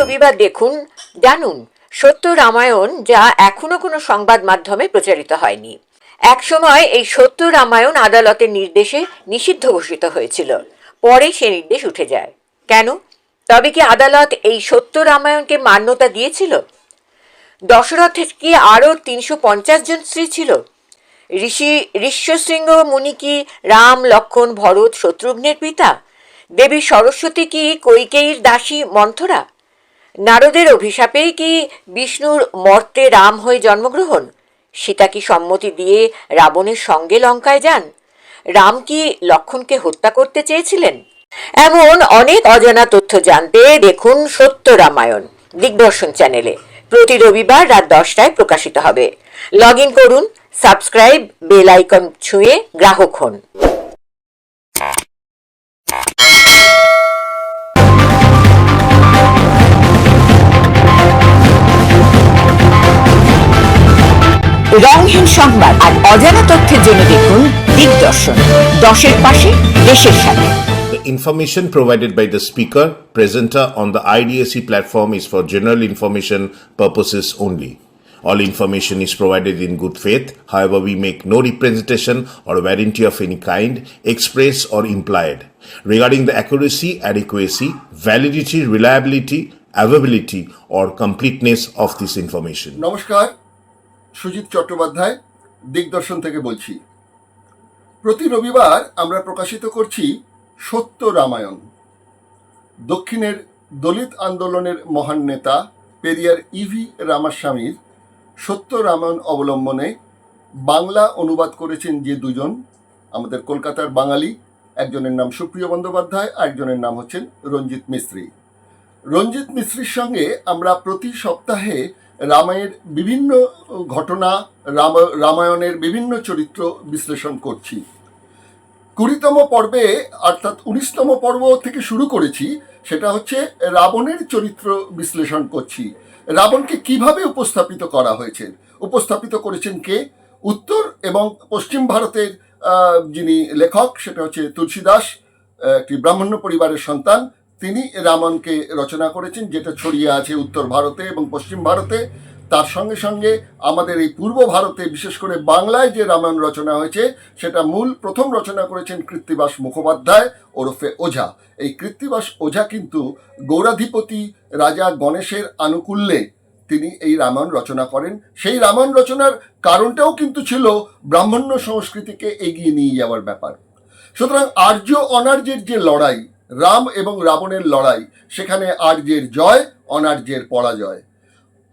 রবিবার দেখুন, জানুন সত্য রামায়ণ, যা এখনো কোনো সংবাদ মাধ্যমে প্রচারিত হয়নি। একসময় এই সত্য রামায়ণ আদালতের নির্দেশে নিষিদ্ধ ঘোষিত হয়েছিল, পরে সে নির্দেশ উঠে যায়। কেন? তবে কি আদালত এই সত্য রামায়ণকে মান্যতা দিয়েছিল? দশরথের কি আরও ৩৫০ জন স্ত্রী ছিল? ঋষ্যশৃঙ্গ মুনি কি রাম, লক্ষ্মণ, ভরত, শত্রুঘ্নের পিতা? দেবী সরস্বতী কি কৈকেয়ীর দাসী মন্থরা? নারদের অভিশাপেই কি বিষ্ণুর মর্তে রাম হয়ে জন্মগ্রহণ? সীতা কি সম্মতি দিয়ে রাবণের সঙ্গে লঙ্কায় যান? রাম কি লক্ষ্মণকে হত্যা করতে চেয়েছিলেন? এমন অনেক অজানা তথ্য জানতে দেখুন সত্য রামায়ণ দিগদর্শন চ্যানেলে। প্রতি রবিবার রাত 10টায় প্রকাশিত হবে। লগ ইন করুন, সাবস্ক্রাইব, বেল আইকন ছুঁয়ে গ্রাহক হন। রংহীন সংবাদ আর অজানা তথ্যের জন্য দেখুন দিগদর্শন, দশের পাশে, দেশের সাথে। The information provided by the speaker, presenter on the IDSC platform is for general information purposes only. All information is provided in good faith. However, we make no representation or warranty of any kind, express or implied, regarding the accuracy, adequacy, validity, reliability, availability or completeness of this information. নমস্কার, সুজিত চট্টোপাধ্যায় দিগদর্শন থেকে বলছি। প্রতি রবিবার আমরা প্রকাশিত করছি সত্য রামায়ণ। দক্ষিণের দলিত আন্দোলনের মহান নেতা পেরিয়ার ইভি রামাস্বামীর সত্য রামায়ণ অবলম্বনে বাংলা অনুবাদ করেছেন যে দুজন আমাদের কলকাতার বাঙালি, একজনের নাম সুপ্রিয় বন্দ্যোপাধ্যায়, আরেকজনের নাম হচ্ছেন রঞ্জিত মিস্ত্রি। রঞ্জিত মিস্ত্রির সঙ্গে আমরা প্রতি সপ্তাহে রামায়ণের বিভিন্ন ঘটনা, রামায়ণের বিভিন্ন চরিত্র বিশ্লেষণ করছি। 20তম পর্বে অর্থাৎ 19তম পর্ব থেকে শুরু করেছি, সেটা হচ্ছে রাবণের চরিত্র বিশ্লেষণ করছি। রাবণকে কিভাবে উপস্থাপিত করা হয়েছে, উপস্থাপিত করেছেন কে? উত্তর এবং পশ্চিম ভারতের যিনি লেখক, সেটা হচ্ছে তুলসীদাস, একটি ব্রাহ্মণ্য পরিবারের সন্তান। তিনি রামায়ণকে রচনা করেছেন, যেটা ছড়িয়ে আছে উত্তর ভারতে এবং পশ্চিম ভারতে। তার সঙ্গে সঙ্গে আমাদের এই পূর্ব ভারতে, বিশেষ করে বাংলায় যে রামায়ণ রচনা হয়েছে, সেটা প্রথম রচনা করেছেন কৃত্তিবাস মুখোপাধ্যায় ওরফে ওঝা। এই কৃত্তিবাস ওঝা কিন্তু গৌরাধিপতি রাজা গণেশের আনুকূল্যে তিনি এই রামায়ণ রচনা করেন। সেই রামায়ণ রচনার কারণটাও কিন্তু ছিল ব্রাহ্মণ্য সংস্কৃতিকে এগিয়ে নিয়ে যাওয়ার ব্যাপার। সুতরাং আর্য অনার্যের যে লড়াই, রাম এবং রাবণের লড়াই, সেখানে আর্যের জয়, অনার্যের পরাজয়।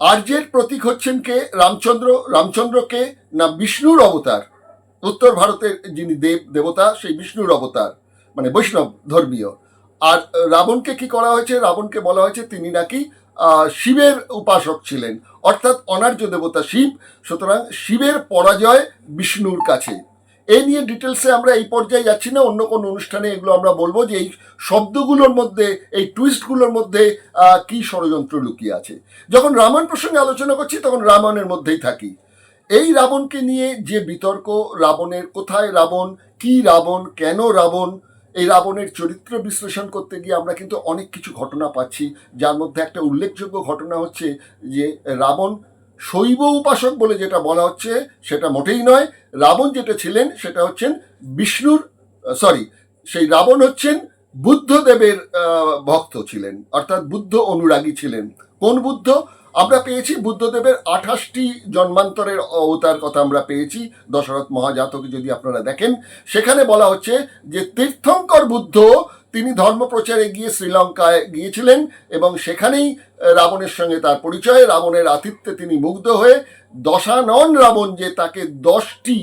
আর্যের প্রতীক হচ্ছেন কে? রামচন্দ্র। রামচন্দ্রকে না বিষ্ণুর অবতার, উত্তর ভারতের যিনি দেবতা, সেই বিষ্ণুর অবতার, মানে বৈষ্ণব ধর্মীয়। আর রাবণকে কি করা হয়েছে? রাবণকে বলা হয়েছে তিনি নাকি শিবের উপাসক ছিলেন, অর্থাৎ অনার্য দেবতা শিব। সুতরাং শিবের পরাজয় বিষ্ণুর কাছে। এই নিয়ে ডিটেলসে আমরা এই পর্যায়ে যাচ্ছি না, অন্য কোনো অনুষ্ঠানে এগুলো আমরা বলবো যে এই শব্দগুলোর মধ্যে, এই টুইস্টগুলোর মধ্যে কি ষড়যন্ত্র লুকিয়ে আছে। যখন রামায়ণ প্রসঙ্গে আলোচনা করছি তখন রামায়ণের মধ্যেই থাকি। এই রাবণকে নিয়ে যে বিতর্ক, রাবণের কোথায় রাবণ, কি রাবণ, কেন রাবণ, এই রাবণের চরিত্র বিশ্লেষণ করতে গিয়ে আমরা কিন্তু অনেক কিছু ঘটনা পাচ্ছি, যার মধ্যে একটা উল্লেখযোগ্য ঘটনা হচ্ছে যে রাবণ শৈব উপাসক বলে যেটা বলা হচ্ছে সেটা মোটেই নয়। রাবণ যেটা ছিলেন সেটা হচ্ছেন সেই রাবণ হচ্ছেন বুদ্ধদেবের ভক্ত ছিলেন, অর্থাৎ বুদ্ধ অনুরাগী ছিলেন। কোন বুদ্ধ? আমরা পেয়েছি বুদ্ধদেবের 28টি জন্মান্তরের অবতার কথা আমরা পেয়েছি দশরথ মহাজাতকে যদি আপনারা দেখেন। সেখানে বলা হচ্ছে যে তীর্থঙ্কর বুদ্ধ তিনি ধর্মপ্রচারে গিয়ে শ্রীলঙ্কায় গিয়েছিলেন এবং সেখানেই রাবণের সঙ্গে তার পরিচয়। রাবণের আতিথ্যে তিনি মুগ্ধ হয়ে দশানন রাবণ যে তাকে 10টি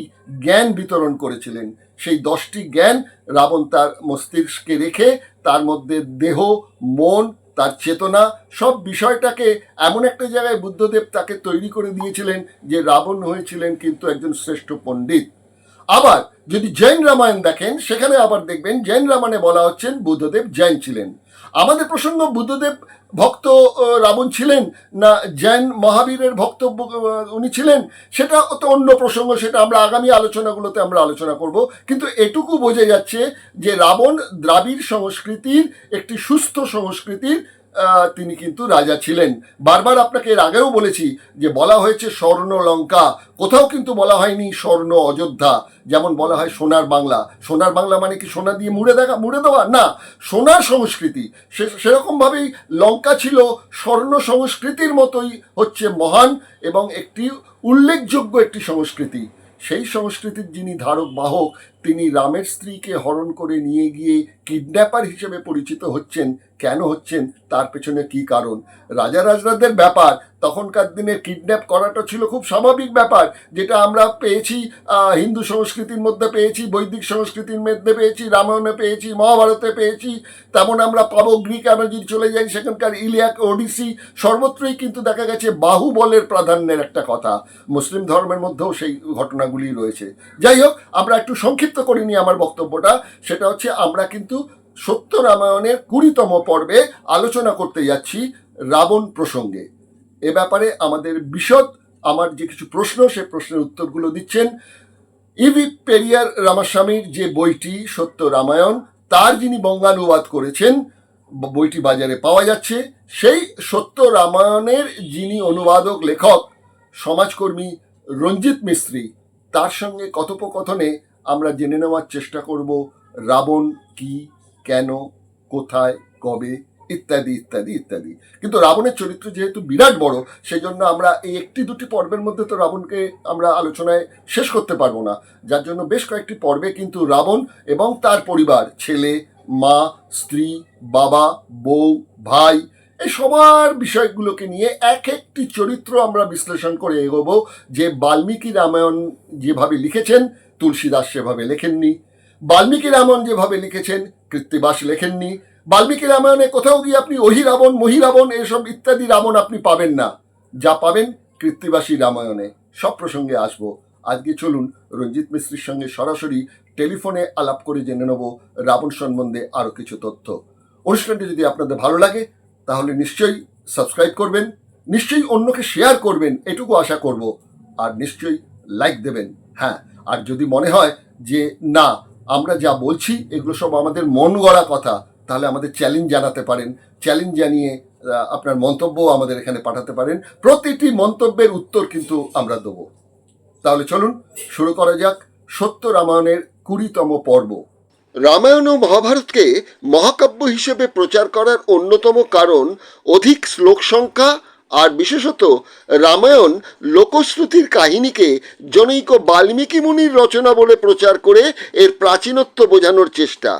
জ্ঞান বিতরণ করেছিলেন, সেই 10টি জ্ঞান রাবণ তার মস্তিষ্কে রেখে তার মধ্যে দেহ, মন, তার চেতনা, সব বিষয়টাকে এমন একটা জায়গায় বুদ্ধদেব তাকে তৈরি করে দিয়েছিলেন যে রাবণ হয়েছিলেন কিন্তু একজন শ্রেষ্ঠ পণ্ডিত। আবার যদি জৈন রামায়ণ দেখেন, সেখানে আবার দেখবেন জৈন রামায়ণে বলা হচ্ছেন বুদ্ধদেব জৈন ছিলেন। আমাদের প্রসঙ্গ বুদ্ধদেব ভক্ত রাবণ ছিলেন না জৈন মহাবীরের ভক্ত উনি ছিলেন, সেটা তো অন্য প্রসঙ্গ, সেটা আমরা আগামী আলোচনাগুলোতে আমরা আলোচনা করব। কিন্তু এটুকু বোঝা যাচ্ছে যে রাবণ দ্রাবিড় সংস্কৃতির, একটি সুস্থ সংস্কৃতির তিনি কিন্তু রাজা ছিলেন। বারবার আপনাকে এর আগেও বলেছি যে বলা হয়েছে স্বর্ণ লঙ্কা, কোথাও কিন্তু বলা হয়নি স্বর্ণ অযোধ্যা। যেমন বলা হয় সোনার বাংলা, সোনার বাংলা মানে কি সোনা দিয়ে মুড়ে দেওয়া না, সোনার সংস্কৃতি। সেরকমভাবেই লঙ্কা ছিল স্বর্ণ সংস্কৃতির মতোই হচ্ছে মহান এবং একটি উল্লেখযোগ্য একটি সংস্কৃতি। সেই সংস্কৃতির যিনি ধারক বাহক, তিনি রামের স্ত্রীকে হরণ করে নিয়ে গিয়ে কিডন্যাপার হিসেবে পরিচিত হচ্ছেন। কেন হচ্ছেন, তার পেছনে কি কারণ? রাজা রাজরাদের ব্যাপার, তখনকার দিনে কিডন্যাপ করাটা ছিল খুব স্বাভাবিক ব্যাপার, যেটা আমরা পেয়েছি হিন্দু সংস্কৃতির মধ্যে পেয়েছি, বৈদিক সংস্কৃতির মধ্যে পেয়েছি, রামায়ণে পেয়েছি, মহাভারতে পেয়েছি, তেমন আমরা পাবো গ্রিক। আমরা যদি চলে যাই সেখানকার ইলিয়াক, ওডিসি, সর্বত্রই কিন্তু দেখা গেছে বাহুবলের প্রাধান্যের একটা কথা। মুসলিম ধর্মের মধ্যেও সেই ঘটনাগুলি রয়েছে। যাই হোক, আমরা একটু সংক্ষিপ্ত করে নিই আমার বক্তব্যটা। সেটা হচ্ছে আমরা কিন্তু সত্য রামায়ণের 20তম পর্বে আলোচনা করতে যাচ্ছি রাবণ প্রসঙ্গে। এ ব্যাপারে আমাদের বিশদ আমার যে কিছু প্রশ্ন, সে প্রশ্নের উত্তরগুলো দিচ্ছেন ইভি পেরিয়ার রামাস্বামীর যে বইটি সত্য রামায়ণ, তার যিনি বঙ্গানুবাদ করেছেন, বইটি বাজারে পাওয়া যাচ্ছে। সেই সত্য রামায়ণের যিনি অনুবাদক, লেখক, সমাজকর্মী রঞ্জিত মিস্ত্রি, তার সঙ্গে কথোপকথনে আমরা জেনে নেওয়ার চেষ্টা করব রাবণ কি, কেন, কোথায়, কবে, ইত্যাদি ইত্যাদি ইত্যাদি। কিন্তু রাবণের চরিত্র যেহেতু বিরাট বড়, সেই জন্য আমরা এই একটি দুটি পর্বের মধ্যে তো রাবণকে আমরা আলোচনায় শেষ করতে পারবো না। যার জন্য বেশ কয়েকটি পর্বে কিন্তু রাবণ এবং তার পরিবার, ছেলে, মা, স্ত্রী, বাবা, বউ, ভাই, এই সবার বিষয়গুলোকে নিয়ে এক একটি চরিত্র আমরা বিশ্লেষণ করে এগোবো। যে বাল্মীকি রামায়ণ যেভাবে লিখেছেন, তুলসীদাস সেভাবে লেখেননি। বাল্মীকি রামায়ণ যেভাবে লিখেছেন, কৃত্তিবাস লেখেননি। বাল্মীকি রামায়ণে কোথাও গিয়ে আপনি অহিরাবণ, মহিরাবণ, এসব ইত্যাদি রাবণ আপনি পাবেন না। যা পাবেন কৃত্তিবাসী রামায়ণে। সব প্রসঙ্গে আসবো। আজকে চলুন রঞ্জিত মিস্ত্রির সঙ্গে সরাসরি টেলিফোনে আলাপ করে জেনে নেব রাবণ সম্বন্ধে আরও কিছু তথ্য। অনুষ্ঠানটি যদি আপনাদের ভালো লাগে তাহলে নিশ্চয়ই সাবস্ক্রাইব করবেন, নিশ্চয়ই অন্যকে শেয়ার করবেন, এটুকু আশা করব, আর নিশ্চয়ই লাইক দেবেন। হ্যাঁ, আর যদি মনে হয় যে না, আমরা যা বলছি এগুলো সব আমাদের মন গড়া কথা, তাহলে আমাদের চ্যালেঞ্জ জানাতে পারেন। চ্যালেঞ্জ জানিয়ে আপনার মন্তব্য আমাদের এখানে পাঠাতে পারেন। প্রতিটি মন্তব্যের উত্তর কিন্তু আমরা দেবো। তাহলে চলুন শুরু করা যাক সত্য রামায়ণের 20তম পর্ব। রামায়ণ ও মহাভারতকে মহাকাব্য হিসেবে প্রচার করার অন্যতম কারণ অধিক শ্লোক সংখ্যা, আর বিশেষত রামায়ণ লোকশ্রুতির কাহিনীকে জনৈক বাল্মীকি মুনির রচনা বলে প্রচার করে এর প্রাচীনত্ব বোঝানোর চেষ্টা।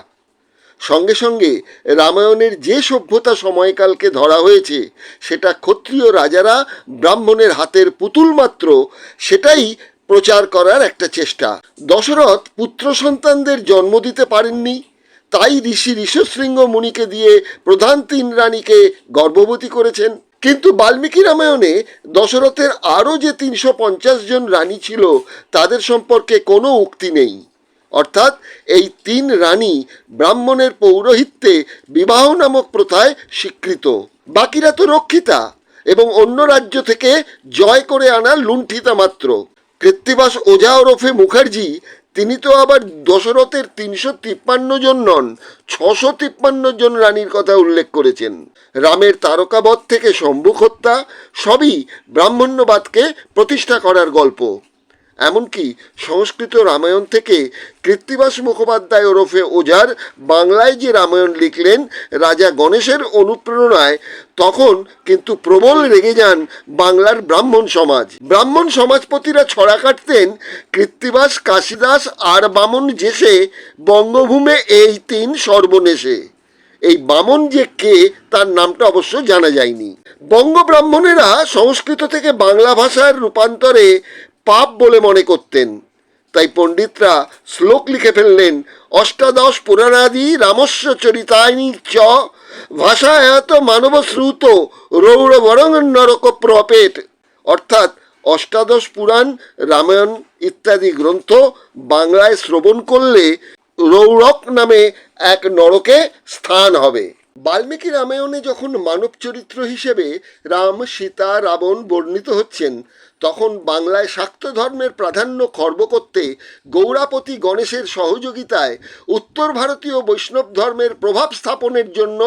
সঙ্গে সঙ্গে রামায়ণের যে সভ্যতা সময়কালকে ধরা হয়েছে সেটা ক্ষত্রিয় রাজারা ব্রাহ্মণের হাতের পুতুল মাত্র, সেটাই প্রচার করার একটা চেষ্টা। দশরথ পুত্র সন্তানদের জন্ম দিতে পারেননি, তাই ঋষি ঋষশৃঙ্গ মুনিকে দিয়ে প্রধান 3 রানীকে গর্ভবতী করেছেন। কিন্তু বাল্মীকি রামায়ণে দশরথের আরও যে 350 জন রানী ছিল তাদের সম্পর্কে কোনো উক্তি নেই। অর্থাৎ এই 3 রানী ব্রাহ্মণের পৌরোহিত্যে বিবাহ নামক প্রথায় স্বীকৃত। বাকিরা তো রক্ষিতা এবং অন্য রাজ্য থেকে জয় করে আনা লুণ্ঠিতা মাত্র। কৃত্তিবাস ওঝা ওরফে মুখার্জি, তিনি তো আবার দশরথের 353 জন নন, 653 জন রানীর কথা উল্লেখ করেছেন। রামের তারকাবধ থেকে সম্মুখ হত্যা সবই ব্রাহ্মণ্যবাদকে প্রতিষ্ঠা করার গল্প। এমনকি সংস্কৃত রামায়ণ থেকে কৃত্তিবাস মুখোপাধ্যায় ওরফে ওঝার বাংলায় যে রামায়ণ লিখলেন রাজা গণেশের অনুপ্রেরণায়, তখন কিন্তু প্রবল রেগে যান বাংলার ব্রাহ্মণ সমাজ। ব্রাহ্মণ সমাজপতিরা ছড়া কাটতেন কৃত্তিবাস, কাশিদাস আর বামন যেসে বঙ্গভূমে এই 3 সর্বনেশে। এই বামন যে কে তার নামটা অবশ্য জানা যায়নি। বঙ্গ ব্রাহ্মণেরা সংস্কৃত থেকে বাংলা ভাষার রূপান্তরে পাপ বলে মনে করতেন, তাই পণ্ডিতরা শ্লোক লিখে ফেললেন, অষ্টাদশ পুরাণাদি রামস্য চরিতানি চ ভাষায়ত মানব শ্রুত রৌড় বরং নরক প্রপেট। অর্থাৎ অষ্টাদশ পুরাণ, রামায়ণ ইত্যাদি গ্রন্থ বাংলায় শ্রবণ করলে রৌরক নামে এক নরকে স্থান হবে। বাল্মীকি রামায়ণে যখন মানব চরিত্র হিসেবে রাম, সীতা, রাবণ বর্ণিত হচ্ছেন, তখন বাংলায় শাক্ত ধর্মের প্রাধান্য খর্ব করতে গৌড়াপতি গণেশের সহযোগিতায় উত্তর ভারতীয় বৈষ্ণব ধর্মের প্রভাব স্থাপনের জন্য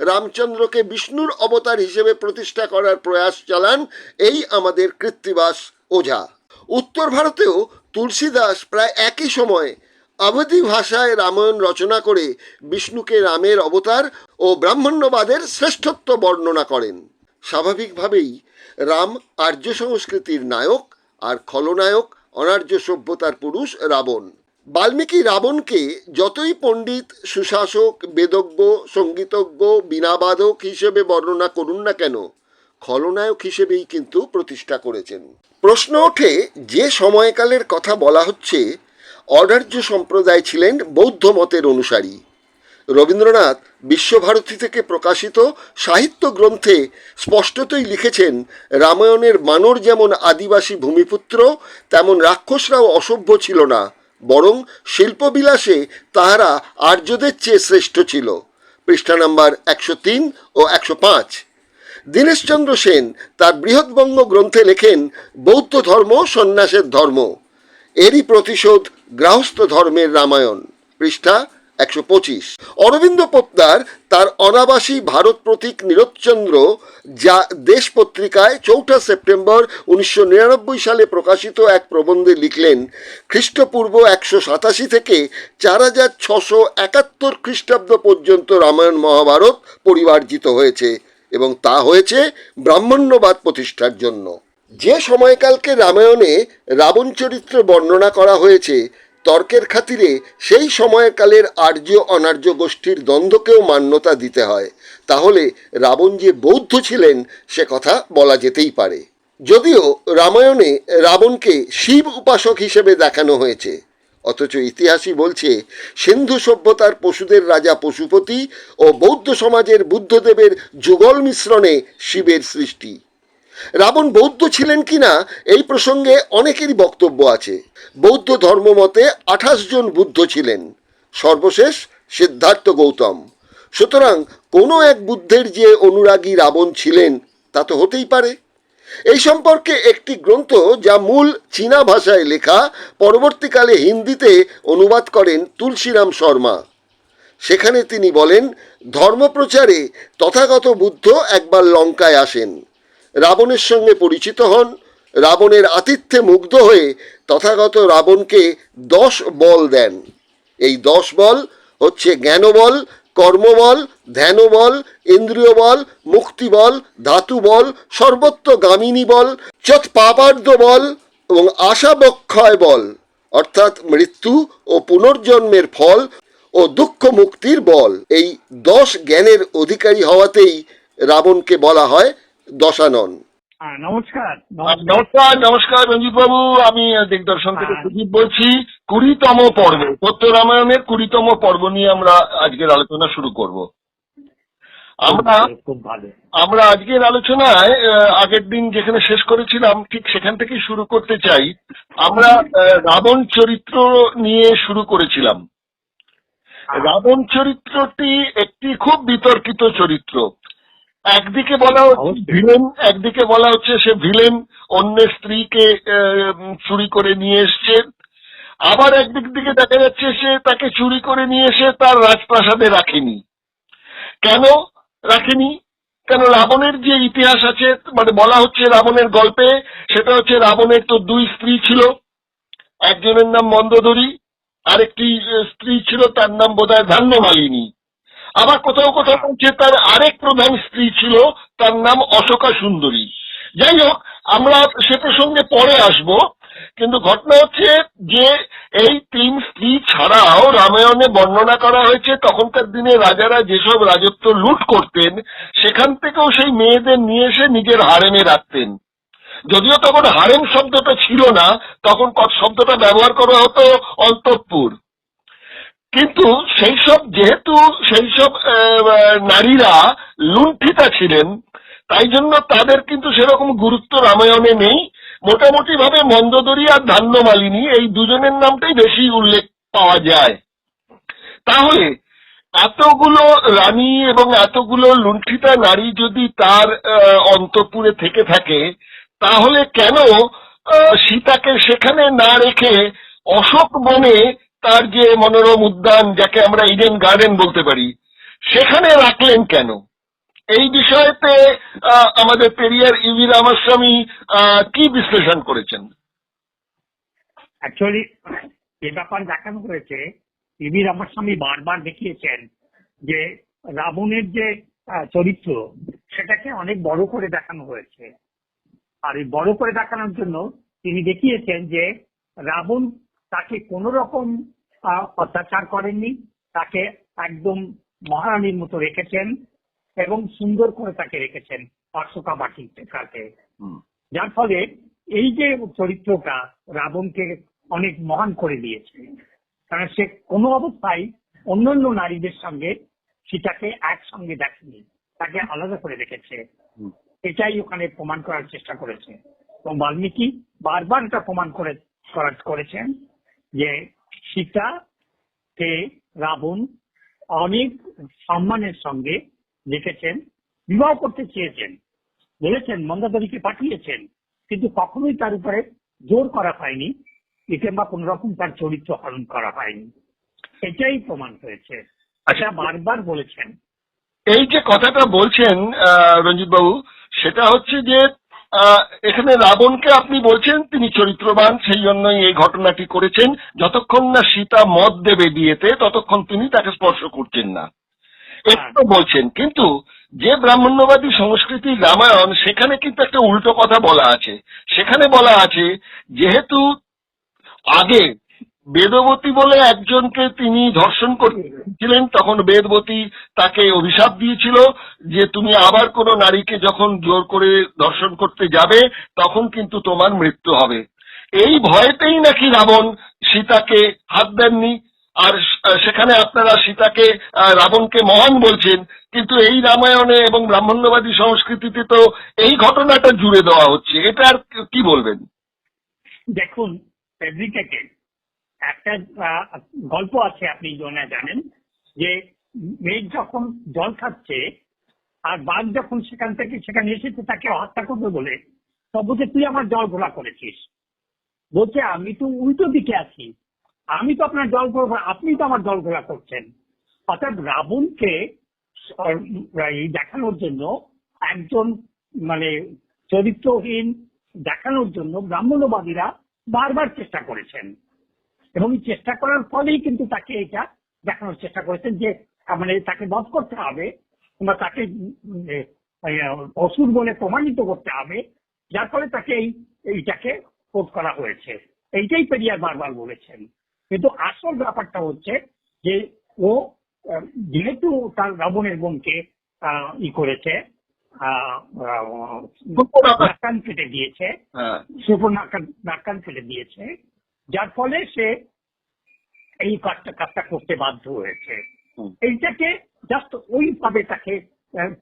রামচন্দ্রকে বিষ্ণুর অবতার হিসেবে প্রতিষ্ঠা করার প্রয়াস চালান এই আমাদের কৃত্তিবাস ওঝা। উত্তর ভারতেও তুলসীদাস প্রায় একই সময়ে অবধি ভাষায় রামায়ণ রচনা করে বিষ্ণুকে রামের অবতার ও ব্রাহ্মণ্যবাদের শ্রেষ্ঠত্ব বর্ণনা করেন। স্বাভাবিকভাবেই রাম আর্য সংস্কৃতির নায়ক আর খলনায়ক অনার্য সভ্যতার পুরুষ রাবণ। বাল্মীকি রাবণকে যতই পণ্ডিত, সুশাসক, বেদজ্ঞ, সঙ্গীতজ্ঞ, বীণাবাদক হিসেবে বর্ণনা করুন না কেন, খলনায়ক হিসেবেই কিন্তু প্রতিষ্ঠা করেছেন। প্রশ্ন ওঠে, যে সময়কালের কথা বলা হচ্ছে অনার্য সম্প্রদায় ছিলেন বৌদ্ধ মতের অনুসারী। রবীন্দ্রনাথ বিশ্বভারতী থেকে প্রকাশিত সাহিত্য গ্রন্থে স্পষ্টতই লিখেছেন, রামায়ণের বানর যেমন আদিবাসী ভূমিপুত্র, তেমন রাক্ষসরাও অসভ্য ছিল না, বরং শিল্পবিলাসে তাহারা আর্যদের চেয়ে শ্রেষ্ঠ ছিল। পৃষ্ঠা নম্বর 103 ও 105। দীনেশচন্দ্র সেন তার বৃহৎবঙ্গ গ্রন্থে লেখেন, বৌদ্ধ ধর্ম সন্ন্যাসের ধর্ম, এরই প্রতিশোধ গৃহস্থ ধর্মের রামায়ণ। পৃষ্ঠা 125। অরবিন্দ পোদ্দার তার অনাবাসী ভারত প্রতীক নীরদচন্দ্র যা দেশ পত্রিকায় 4 সেপ্টেম্বর 1999 সালে প্রকাশিত এক প্রবন্ধে লিখলেন, খ্রিস্টপূর্ব 187 থেকে 4671 খ্রিস্টাব্দ পর্যন্ত রামায়ণ মহাভারত পরিমার্জিত হয়েছে এবং তা হয়েছে ব্রাহ্মণ্যবাদ প্রতিষ্ঠার জন্য। যে সময়কালকে রামায়ণে রাবণ চরিত্র বর্ণনা করা হয়েছে, তর্কের খাতিরে সেই সময়কালের আর্য অনার্য গোষ্ঠীর দ্বন্দ্বকেও মান্যতা দিতে হয়। তাহলে রাবণ যে বৌদ্ধ ছিলেন সে কথা বলা যেতেই পারে। যদিও রামায়ণে রাবণকে শিব উপাসক হিসেবে দেখানো হয়েছে, অথচ ইতিহাসই বলছে সিন্ধু সভ্যতার পশুদের রাজা পশুপতি ও বৌদ্ধ সমাজের বুদ্ধদেবের যুগল মিশ্রণে শিবের সৃষ্টি। রাবণ বৌদ্ধ ছিলেন কিনা এই প্রসঙ্গে অনেকেরই বক্তব্য আছে। বৌদ্ধ ধর্মমতে 28 জন বুদ্ধ ছিলেন, সর্বশেষ সিদ্ধার্থ গৌতম। সুতরাং কোনো এক বুদ্ধের যে অনুরাগী রাবণ ছিলেন তা তো হতেই পারে। এই সম্পর্কে একটি গ্রন্থ, যা মূল চীনা ভাষায় লেখা, পরবর্তীকালে হিন্দিতে অনুবাদ করেন তুলসীরাম শর্মা। সেখানে তিনি বলেন, ধর্মপ্রচারে তথাগত বুদ্ধ একবার লঙ্কায় আসেন, রাবণের সঙ্গে পরিচিত হন, রাবণের আতিথ্যে মুগ্ধ হয়ে তথাগত রাবণকে 10 বল দেন। এই 10 বল হচ্ছে জ্ঞানবল, কর্মবল, ধ্যানবল, ইন্দ্রিয় বল, মুক্তিবল, ধাতুবল, সর্বত্রগামিনী বল, চৎপাবার্ধ বল এবং আশাবক্ষয় বল, অর্থাৎ মৃত্যু ও পুনর্জন্মের ফল ও দুঃখ মুক্তির বল। এই 10 জ্ঞানের অধিকারী হওয়াতেই রাবণকে বলা হয় দশানন। নমস্কার। নমস্কার রঞ্জিত বাবু, আমি দিগদর্শন থেকে সুদীপ বলছি। 20তম পর্ব, সত্য রামায়ণের 20তম পর্ব নিয়ে আমরা আজকের আলোচনা শুরু করব। খুব ভালো। আমরা আজকের আলোচনায় আগের দিন যেখানে শেষ করেছিলাম ঠিক সেখান থেকেই শুরু করতে চাই। আমরা রাবণ চরিত্র নিয়ে শুরু করেছিলাম। রাবণ চরিত্রটি একটি খুব বিতর্কিত চরিত্র। একদিকে বলা হচ্ছে ভিলেন, একদিকে বলা হচ্ছে সে ভিলেন, অন্যের স্ত্রীকে চুরি করে নিয়ে এসছে। আবার একদিক দিকে দেখা যাচ্ছে সে তাকে চুরি করে নিয়ে এসে তার রাজপ্রাসাদে রাখেনি। কেন রাখেনি? কেন রাবণের যে ইতিহাস আছে, মানে বলা হচ্ছে রাবণের গল্পে, সেটা হচ্ছে রাবণের তো 2 স্ত্রী ছিল। একজনের নাম মন্দোদরী, আরেকটি স্ত্রী ছিল তার নাম বোধহয় ধান্যমালিনী। আবার কোথাও কোথাও বলছে তার আরেক প্রধান স্ত্রী ছিল, তার নাম অশোকা সুন্দরী। যাই হোক, আমরা সে প্রসঙ্গে পরে আসব। কিন্তু ঘটনা হচ্ছে যে এই 3 স্ত্রী ছাড়াও রামায়ণে বর্ণনা করা হয়েছে তখনকার দিনে রাজারা যেসব রাজত্ব লুট করতেন, সেখান থেকেও সেই মেয়েদের নিয়ে এসে নিজের হারেমে রাখতেন। যদিও তখন হারেম শব্দটা ছিল না, তখন শব্দটা ব্যবহার করা হতো অন্তঃপুর। কিন্তু যেহেতু সেই সব নারীরা লুণ্ঠিতা ছিলেন, তাই জন্য তাদের কিন্তু সেরকম গুরুত্ব রামায়ণে নেই। মোটামুটি ভাবে মন্দোদরী আর ধান্যমালিনী এই দুজনের নামটাই বেশি উল্লেখ পাওয়া যায়। তাহলে এতগুলো রানী এবং এতগুলো লুণ্ঠিতা নারী যদি তার অন্তঃপুরে থেকে থাকে, তাহলে কেন সীতাকে সেখানে না রেখে অশোক বনে, তার যে মনোরম উদ্যান যাকে আমরা ইডেন গার্ডেন বলতে পারি, সেখানে রাখলেন কেন? এই বিষয়তে আমাদের পেরিয়ার ইভি রামাস্বামী কি বিশ্লেষণ করেছেন? অ্যাকচুয়ালি যে ব্যাপার দেখানো হয়েছে, ইবি রামাস্বামী বারবার দেখিয়েছেন যে রাবণের যে চরিত্র, সেটাকে অনেক বড় করে দেখানো হয়েছে। আর এই বড় করে দেখানোর জন্য তিনি দেখিয়েছেন যে রাবণ তাকে কোন রকম অত্যাচার করেননি, তাকে একদম মহারানীর মতো রেখেছেন এবং সুন্দর করে তাকে রেখেছেন অশোকা বাটিকাতে। যার ফলে এই যে চরিত্রটা রাবণকে অনেক মহান করে দিয়েছে, কারণ সে কোনো অবস্থায় অন্যান্য নারীদের সঙ্গে সীতাকে একসঙ্গে দেখেনি, তাকে আলাদা করে রেখেছে। এটাই ওখানে প্রমাণ করার চেষ্টা করেছে এবং বাল্মীকি বারবার এটা প্রমাণ করেছেন যে সীতাকে রাবণ অনেক সম্মানের সঙ্গে রেখেছেন, বিবাহ করতে চেয়েছেন, বলেছেন মন্দাদরীকে পাঠিয়েছেন, কিন্তু কখনোই তার উপরে জোর করা হয়নি কিংবা কোন রকম তার চরিত্র হরণ করা হয়নি। এটাই প্রমাণ হয়েছে, এটা বারবার বলেছেন। এই যে কথাটা বলছেন রঞ্জিত বাবু, সেটা হচ্ছে যে এখানে রাবণকে আপনি বলছেন তিনি চরিত্রবান, সেই জন্যই এই ঘটনাটি করেছেন। যতক্ষণ না সীতা মত দেবে বিয়েতে, ততক্ষণ তিনি তাকে স্পর্শ করছেন না, এটা বলছেন। কিন্তু যে ব্রাহ্মণ্যবাদী সংস্কৃতি রামায়ণ, সেখানে কিন্তু একটা উল্টো কথা বলা আছে। সেখানে বলা আছে, যেহেতু আগে বেদবতী বলে একজনকে তিনি ধর্ষণ করেছিলেন, তখন বেদবতী তাকে অভিশাপ দিয়েছিল যে তুমি আবার কোনো নারীকে যখন জোর করে ধর্ষণ করতে যাবে, তখন কিন্তু তোমার মৃত্যু হবে। এই ভয়েতেই নাকি রাবণ সীতাকে হাত দেননি। আর সেখানে আপনারা সীতাকে, রাবণকে মহান বলছেন, কিন্তু এই রামায়ণে এবং ব্রাহ্মণ্যবাদী সংস্কৃতিতে তো এই ঘটনাটা জুড়ে দেওয়া হচ্ছে। এটা আর কি বলবেন? দেখুন, ফেব্রিকেটেড একটা গল্প আছে, আপনি জানেন, যে মেঘ যখন জল খাচ্ছে আর বাঘ যখন সেখানে এসেছে তাকে হত্যা করবে বলে, তখন বলছে তুই আমার জল ঘোলা করেছিস। বলছে আমি তো উল্টো দিকে আছি, আমি তো আপনার জল ঘোলা, আপনি তো আমার জল ঘোলা করছেন। অর্থাৎ রাবণকে দেখানোর জন্য, একজন মানে চরিত্রহীন দেখানোর জন্য ব্রাহ্মণ্যবাদীরা বারবার চেষ্টা করেছেন এবং চেষ্টা করার ফলেই কিন্তু তাকে এটা দেখানোর চেষ্টা করেছেন যে মানে তাকে বধ করতে হবে কিংবা তাকে অসুর বলে প্রমাণিত করতে হবে, যার ফলে তাকে এইটাকে কোট করা হয়েছে। এইটাই পেরিয়ার বারবার বলেছেন। কিন্তু আসল ব্যাপারটা হচ্ছে যে ও যেহেতু তার রাবণের বোনকে করেছে, নাকান কেটে দিয়েছে, নাকান কেটে দিয়েছে, যার ফলে সে এই কাজটা করতে বাধ্য হয়েছে। এইটাকে জাস্ট ওইভাবে তাকে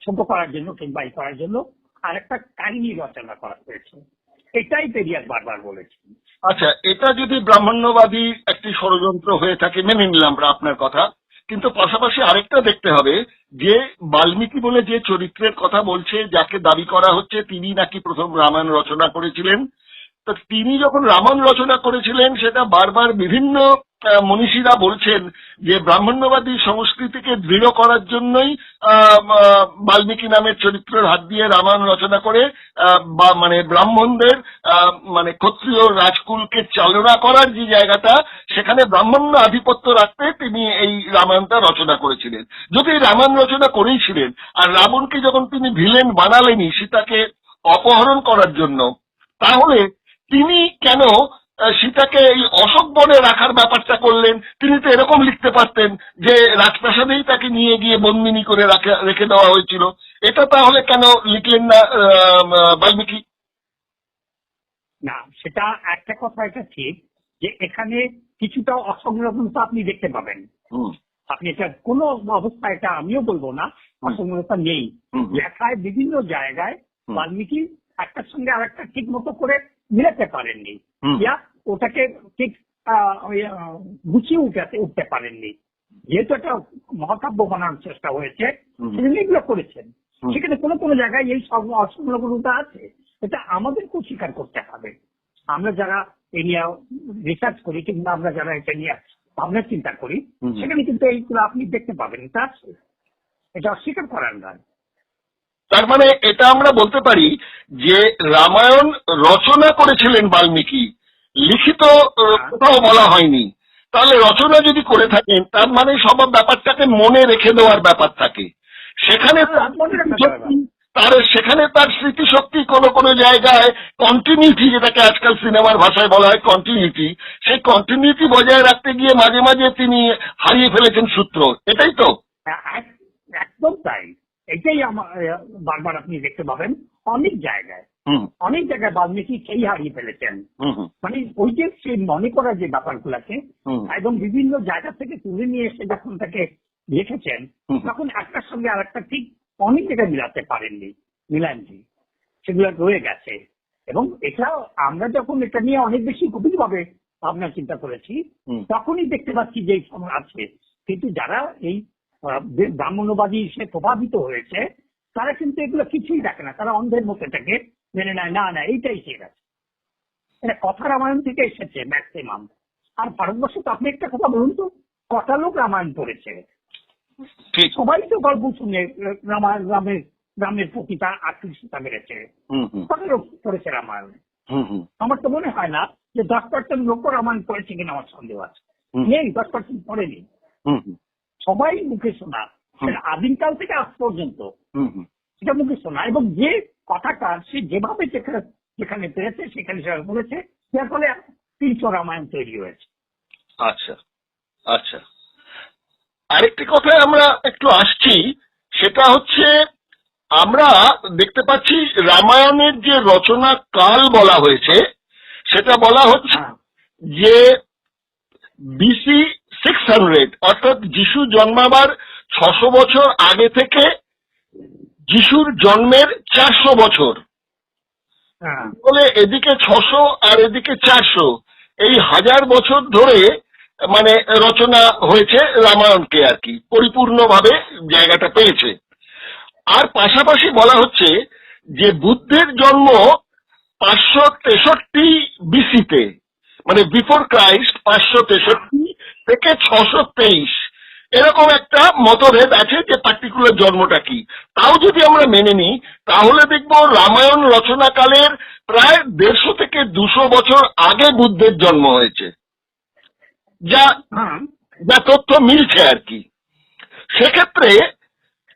ছোট করার জন্য কিংবা করার জন্য আর একটা কাহিনী রচনা করা হয়েছে। এটাই পেরিয়ার বারবার বলেছেন। আচ্ছা, এটা যদি ব্রাহ্মণ্যবাদী একটি ষড়যন্ত্র হয়ে থাকে, মেনে নিলাম আপনার কথা, কিন্তু পাশাপাশি আরেকটা দেখতে হবে যে বাল্মীকি বলে যে চরিত্রের কথা বলছে, যাকে দাবি করা হচ্ছে তিনি নাকি প্রথম রামায়ণ রচনা করেছিলেন, তো তিনি যখন রামায়ণ রচনা করেছিলেন, সেটা বারবার বিভিন্ন মনীষীরা বলছেন যে ব্রাহ্মণ্যবাদী সংস্কৃতিকে দৃঢ় করার জন্যই বাল্মীকি নামের চরিত্রের হাত দিয়ে রামায়ণ রচনা করে বা মানে ব্রাহ্মণদের মানে ক্ষত্রিয় রাজকুলকে চালনা করার যে জায়গাটা, সেখানে ব্রাহ্মণ্য আধিপত্য রাখতে তিনি এই রামায়ণটা রচনা করেছিলেন। যদি রামায়ণ রচনা করেইছিলেন, আর রাবণকে যখন তিনি ভিলেন বানালেনই সীতাকে অপহরণ করার জন্য, তাহলে তিনি কেন সীতাকে এই অশোক বনে রাখার ব্যাপারটা করলেন? তিনি তো এরকম লিখতে পারতেন যে রাজপ্রাসাদেই তাকে নিয়ে গিয়ে বন্দিনী করে রেখে দেওয়া হয়েছিল। এটা তাহলে কেন লিখলেন না বাল্মীকি? না, সেটা একটা কথা, এটা ঠিক যে এখানে কিছুটা অসংলগ্নতা আপনি দেখতে পাবেন। আপনি এটা কোনো অবস্থায়, এটা আমিও বলবো না অসংলগ্নতা নেই, লেখায় বিভিন্ন জায়গায় বাল্মীকি একটার সঙ্গে আরেকটা ঠিক মতো করে মিলাতে পারেননি, ওটাকে ঠিক গুছিয়ে উঠতে পারেননি। যেহেতু একটা মহাকাব্য বানানোর চেষ্টা হয়েছে, সেজন্য এগুলো করেছেন। সেখানে কোনো কোনো জায়গায় এই অসংলগ্নতা আছে, এটা আমাদেরকেও স্বীকার করতে হবে। আমরা যারা এই নিয়ে রিসার্চ করি কিংবা আমরা যারা এটা নিয়ে ভাবনা চিন্তা করি, সেখানে কিন্তু এইগুলো আপনি দেখতে পাবেন, এটা আছে, এটা অস্বীকার করার নয়। তার মানে এটা আমরা বলতে পারি যে রামায়ণ রচনা করেছিলেন বাল্মীকি, লিখিত কোথাও বলা হয়নি। তাহলে রচনা যদি করে থাকেন, তার মানে সব ব্যাপারটাকে মনে রেখে দেওয়ার ব্যাপার থাকে। সেখানে সেখানে তার স্মৃতিশক্তি কোনো কোনো জায়গায় কন্টিনিউটি, যেটাকে আজকাল সিনেমার ভাষায় বলা হয় কন্টিনিউটি, সেই কন্টিনিউটি বজায় রাখতে গিয়ে মাঝে মাঝে তিনি হারিয়ে ফেলেছেন সূত্র, এটাই তো? একদম তাই। এটাই আমার বারবার আপনি দেখতে পাবেন অনেক জায়গায় বাল্মীকি সেই হারিয়ে ফেলেছেন। মানে ওই যে সে মনে করার যে ব্যাপারগুলাকে এবং বিভিন্ন জায়গা থেকে তুলে নিয়ে এসে যখন তাকে লিখেছেন, তখন একটার সঙ্গে আর একটা ঠিক অনেক জায়গায় মিলাতে পারেননি, মিলানজি, সেগুলো রয়ে গেছে। এবং এটা আমরা যখন এটা নিয়ে অনেক বেশি গভীরভাবে ভাবনা চিন্তা করেছি, তখনই দেখতে পাচ্ছি যে এই সময় আছে। কিন্তু যারা এই ব্রাহ্মণ্যবাদী সে প্রভাবিত হয়েছে, তারা কিন্তু এগুলো কিছুই দেখে না, তারা অন্ধের মতো এটাকে মেনে নেয়, না না এইটাই ঠিক আছে। এটা কথা রামায়ণ থেকে এসেছে ম্যাক্সিমাম। আর ভারতবর্ষে তো আপনি একটা কথা বলুন তো, কটা লোক রামায়ণ পড়েছে? সবাই তো গল্প শুনে রামের প্রতি তার আকৃষ্টতা বেড়েছে। কটা লোক পড়েছে রামায়ণ? আমার তো মনে হয় না যে 10% লোক রামায়ণ পড়েছে কিনা, আমার সন্দেহ আছে। নেই, 10% পড়েনি। সবাই মুখে শোনা, আদিমকাল থেকে আজ পর্যন্ত সেটা মুখে শোনা। এবং যে কথাটা সে যেভাবে যেখানে পেয়েছে সেখানে সেভাবে বলেছে, যার ফলে 300 রামায়ণ তৈরি হয়েছে। আচ্ছা আচ্ছা, আরেকটি কথায় আমরা একটু আসছি, সেটা হচ্ছে আমরা দেখতে পাচ্ছি রামায়ণের যে রচনা কাল বলা হয়েছে, সেটা বলা হচ্ছে যে বিসি 600, অর্থাৎ যিশু জন্মাবার 600 বছর আগে থেকে যিশুর জন্মের 400 বছর, বলে এদিকে 600 আর এদিকে 400, এই 1000 বছর ধরে মানে রচনা হয়েছে রামায়ণকে, আর কি পরিপূর্ণভাবে জায়গাটা পেয়েছে। আর পাশাপাশি বলা হচ্ছে যে বুদ্ধের জন্ম 563 বিসিতে, মানে বিফোর ক্রাইস্ট 563 থেকে 623, এরকম একটা মতভেদ আছে যে পার্টিকুলার জন্মটা কি। তাও যদি আমরা মেনে নিই, তাহলে দেখবো রামায়ণ রচনাকালের প্রায় 150 থেকে 200 বছর আগে বুদ্ধের জন্ম হয়েছে, যা তথ্য মিলছে আর কি। সেক্ষেত্রে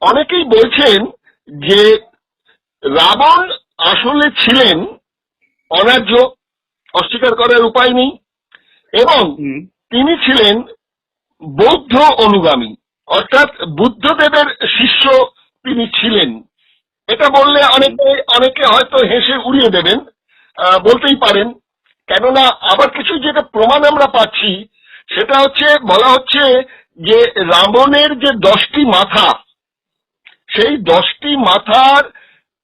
অনেকেই বলছেন যে রাবণ আসলে ছিলেন অন্যায্য, অস্বীকার করার উপায় নেই, এবং তিনি ছিলেন বৌদ্ধ অনুগামী, অর্থাৎ বুদ্ধদেবের শিষ্য তিনি ছিলেন। এটা বললে অনেকে হয়তো হেসে উড়িয়ে দেবেন, বলতেই পারেন। কেননা আবার কিছু যেটা প্রমাণ আমরা পাচ্ছি, সেটা হচ্ছে বলা হচ্ছে যে রাবণের যে 10টি মাথা, সেই 10টি মাথার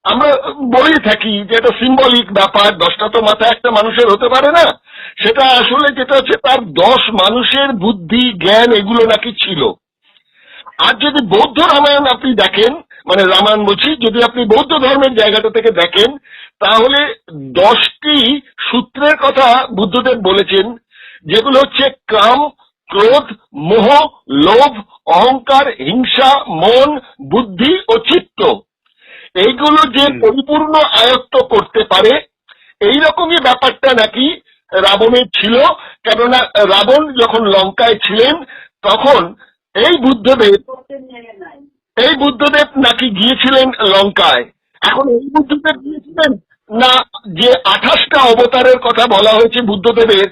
আমরা বলেই থাকি যে এটা সিম্বলিক ব্যাপার, 10টা তো মাথা একটা মানুষের হতে পারে না। সেটা আসলে যেটা হচ্ছে তার 10 মানুষের বুদ্ধি জ্ঞান এগুলো নাকি ছিল। আর যদি বৌদ্ধ রামায়ণ আপনি দেখেন, মানে রামায়ণ বলছি, যদি আপনি বৌদ্ধ ধর্মের জায়গাটা থেকে দেখেন, তাহলে 10টি সূত্রের কথা বুদ্ধদেব বলেছেন, যেগুলো হচ্ছে কাম, ক্রোধ, মোহ, লোভ, অহংকার, হিংসা, মন, বুদ্ধি ও চিত্ত। এইগুলো যে পরিপূর্ণ আয়ত্ত করতে পারে, এইরকমই ব্যাপারটা নাকি রাবণের ছিল। কেননা রাবণ যখন লঙ্কায় ছিলেন, তখন এই বুদ্ধদেব নাকি গিয়েছিলেন লঙ্কায়। এখন এই বুদ্ধদেব গিয়েছিলেন না, যে 28টা অবতারের কথা বলা হয়েছে বুদ্ধদেবের,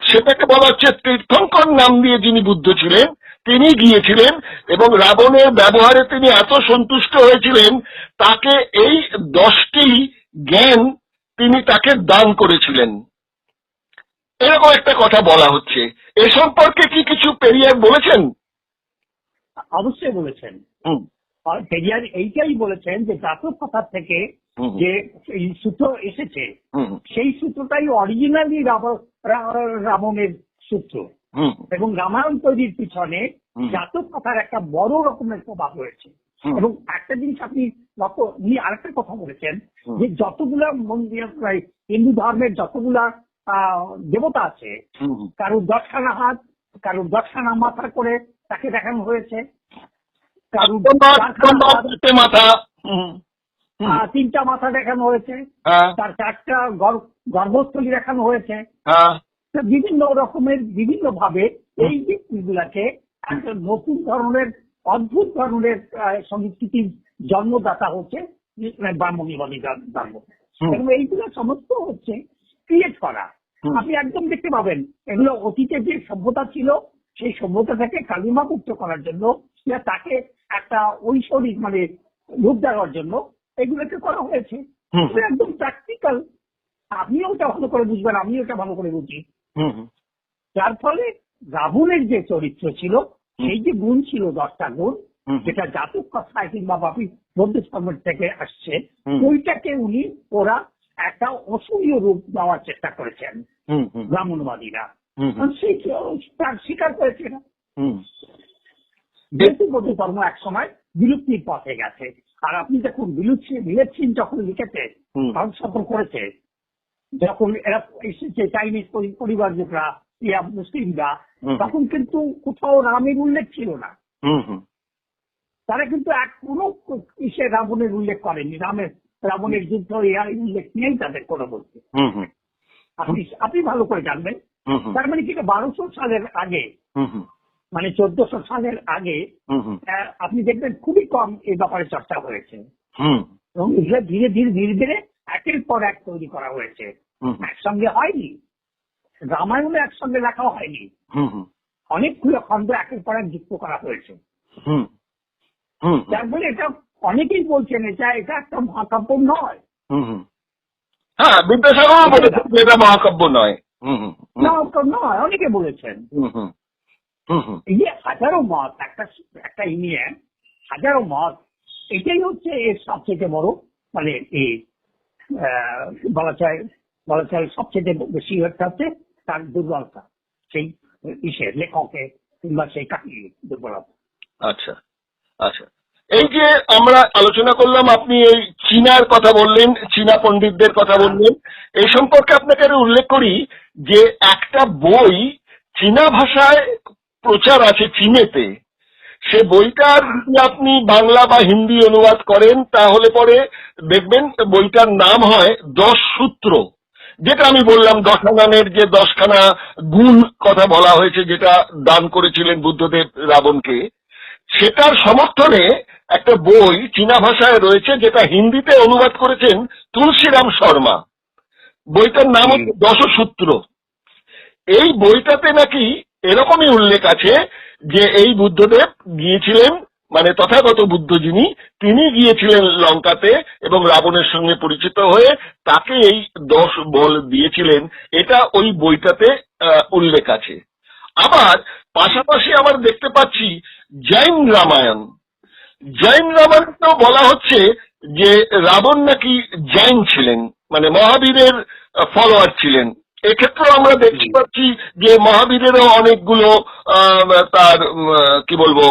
সেটাকে বলা হচ্ছে তীর্থঙ্কর নাম দিয়ে যিনি বুদ্ধ ছিলেন, তিনি গিয়েছিলেন এবং রাবণের ব্যবহারে তিনি এত সন্তুষ্ট হয়েছিলেন, তাকে এই 10টি জ্ঞান তিনি তাকে দান করেছিলেন, এরকম একটা কথা বলা হচ্ছে। এ সম্পর্কে কি কিছু পেরিয়ার বলেছেন? অবশ্যই বলেছেন। পেরিয়ার এইটাই বলেছেন যে জাতক কথা থেকে যে এই সূত্র এসেছে, সেই সূত্রটাই অরিজিনালি রাবণের সূত্র, হুম এবং রামায়ণ তৈরির পিছনে হুম। জাতক কথার একটা বড় রকমের প্রভাব রয়েছে। হুম। এবং একটা জিনিস আপনি উনি আরেকটা কথা বলেছেন হুম। যে যতগুলা মন্দির হিন্দু ধর্মের যতগুলা দেবতা আছে, হুম হুম। কারোর 10খানা হাত, কারোর 10খানা মাথা করে তাকে দেখানো হয়েছে, কারোর 4খানা হাত, চারটে মাথা। হুম হুম। 3টা মাথা দেখানো হয়েছে, হ্যাঁ তার 4টা গর্ভস্থলী দেখানো হয়েছে। হ্যাঁ। তো বিভিন্ন রকমের বিভিন্ন ভাবে এই জিনিসগুলাকে একটা নতুন ধরনের অদ্ভুত ধরনের সংস্কৃতির জন্মদাতা হচ্ছে ব্রাহ্মণীবাদী ধর্ম। হুম। এবং এইগুলো সমস্ত হচ্ছে ক্রিয়েট করা। হুম। আপনি একদম দেখতে পাবেন এগুলো অতীতে যে সভ্যতা ছিল সেই সভ্যতাটাকে কালিমামুক্ত করার জন্য বা তাকে একটা ঐশ্বরিক মানে রূপ দেওয়ার জন্য এগুলোকে করা হয়েছে। হুম। এগুলো একদম প্র্যাকটিক্যাল। আপনিও ওটা ভালো করে বুঝবেন, আমিও ওটা ভালো করে বুঝি। হুম হুম। যার ফলে রাবণের যে চরিত্র ছিল সেই যে গুণ ছিল 10টা গুণ, হুম। যেটা জাতক কথায় কিংবা বাপি বৌদ্ধ ধর্ম থেকে আসছে, হুম। ওইটাকে ওরা একটা অসূর্য রূপ দেওয়ার চেষ্টা করেছেন হুম হুম। ব্রাহ্মণবাদীরা। হুম হুম। সেই তার স্বীকার করেছে না। হুম। যেহেতু বৌদ্ধ ধর্ম একসময় বিলুপ্তির পথে গেছে। আর আপনি দেখুন বিলেত সিং যখন লিখেছে, হুম। ভারত সফর করেছে, যখন এরা এসেছে চাইনিজ পরিবাররা মুসলিমরা, হুম। তখন কিন্তু কোথাও রামের উল্লেখ ছিল না। হুম হুম। তারা কিন্তু কোনো কিসে রাবণের উল্লেখ করেনি, রাবণের যুদ্ধ এর উল্লেখ নেই তাদের কোনো বলতে। হুম হুম। আপনি ভালো করে জানবেন। হুম হুম। তার মানে কি 1200 সালের আগে, হুম হুম। মানে 1400 সালের আগে হুম হুম। আপনি দেখবেন খুবই কম এই ব্যাপারে চর্চা হয়েছে। হুম এবং এগুলো ধীরে ধীরে ধীরে ধীরে একের পর এক তৈরি করা হয়েছে। হুম। একসঙ্গে হয়নি, রামায়ণে একসঙ্গে লেখা হয়নি, হুম হুম। অনেকগুলো খণ্ড একের পর এক যুক্ত করা হয়েছে। হুম হুম। যার ফলে এটা অনেকেই বলছেন এটা একটা মহাকাব্য নয়। হুম হুম। হ্যাঁ, বিদ্যাসাগরও বলেছেন যে এটা মহাকাব্য নয়। হুম হুম। নয়, অনেকে বলেছেন। হুম হুম। হুম হুম। এই যে হাজারো মত, একটা নিয়ে হাজারো মত, এটাই হচ্ছে এর সবচেয়ে বড় মানে এই বলা যায় সবচেয়ে বেশি হচ্ছে তার দুর্বলতা, সেই লেখকের কিংবা সেই কাহিনীর দুর্বলতা। আচ্ছা আচ্ছা। এই যে আমরা আলোচনা করলাম, আপনি এই চীনার কথা বললেন, চীনা পণ্ডিতদের কথা বললেন, এই সম্পর্কে আপনাকে আরো উল্লেখ করি যে একটা বই চীনা ভাষায় প্রচার আছে চীনেতে। সে বইটার যদি আপনি বাংলা বা হিন্দি অনুবাদ করেন তাহলে পরে দেখবেন বইটার নাম হয় 10 সূত্র। যেটা আমি বললাম 10 যে 10খানা গুণ কথা বলা হয়েছে, যেটা দান করেছিলেন বুদ্ধদেব রাবণকে, সেটার সমর্থনে একটা বই চীনা ভাষায় রয়েছে, যেটা হিন্দিতে অনুবাদ করেছেন তুলসীরাম শর্মা। বইটার নাম হচ্ছে 10 সূত্র। এই বইটাতে নাকি এরকমই উল্লেখ আছে যে এই বুদ্ধদেব গিয়েছিলেন, মানে তথাগত বুদ্ধ যিনি, তিনি গিয়েছিলেন লঙ্কাতে এবং রাবণের সঙ্গে পরিচিত হয়ে তাকে এই 10 বল দিয়েছিলেন। এটা ওই বইটাতে উল্লেখ আছে। আবার পাশাপাশি আবার দেখতে পাচ্ছি জৈন রামায়ণ। জৈন রামায়ণেও বলা হচ্ছে যে রাবণ নাকি জৈন ছিলেন, মানে মহাবীরের ফলোয়ার ছিলেন। এক্ষেত্রেও আমরা দেখতে পাচ্ছি যে মহাবীরেরও অনেকগুলো তার কি বলবো,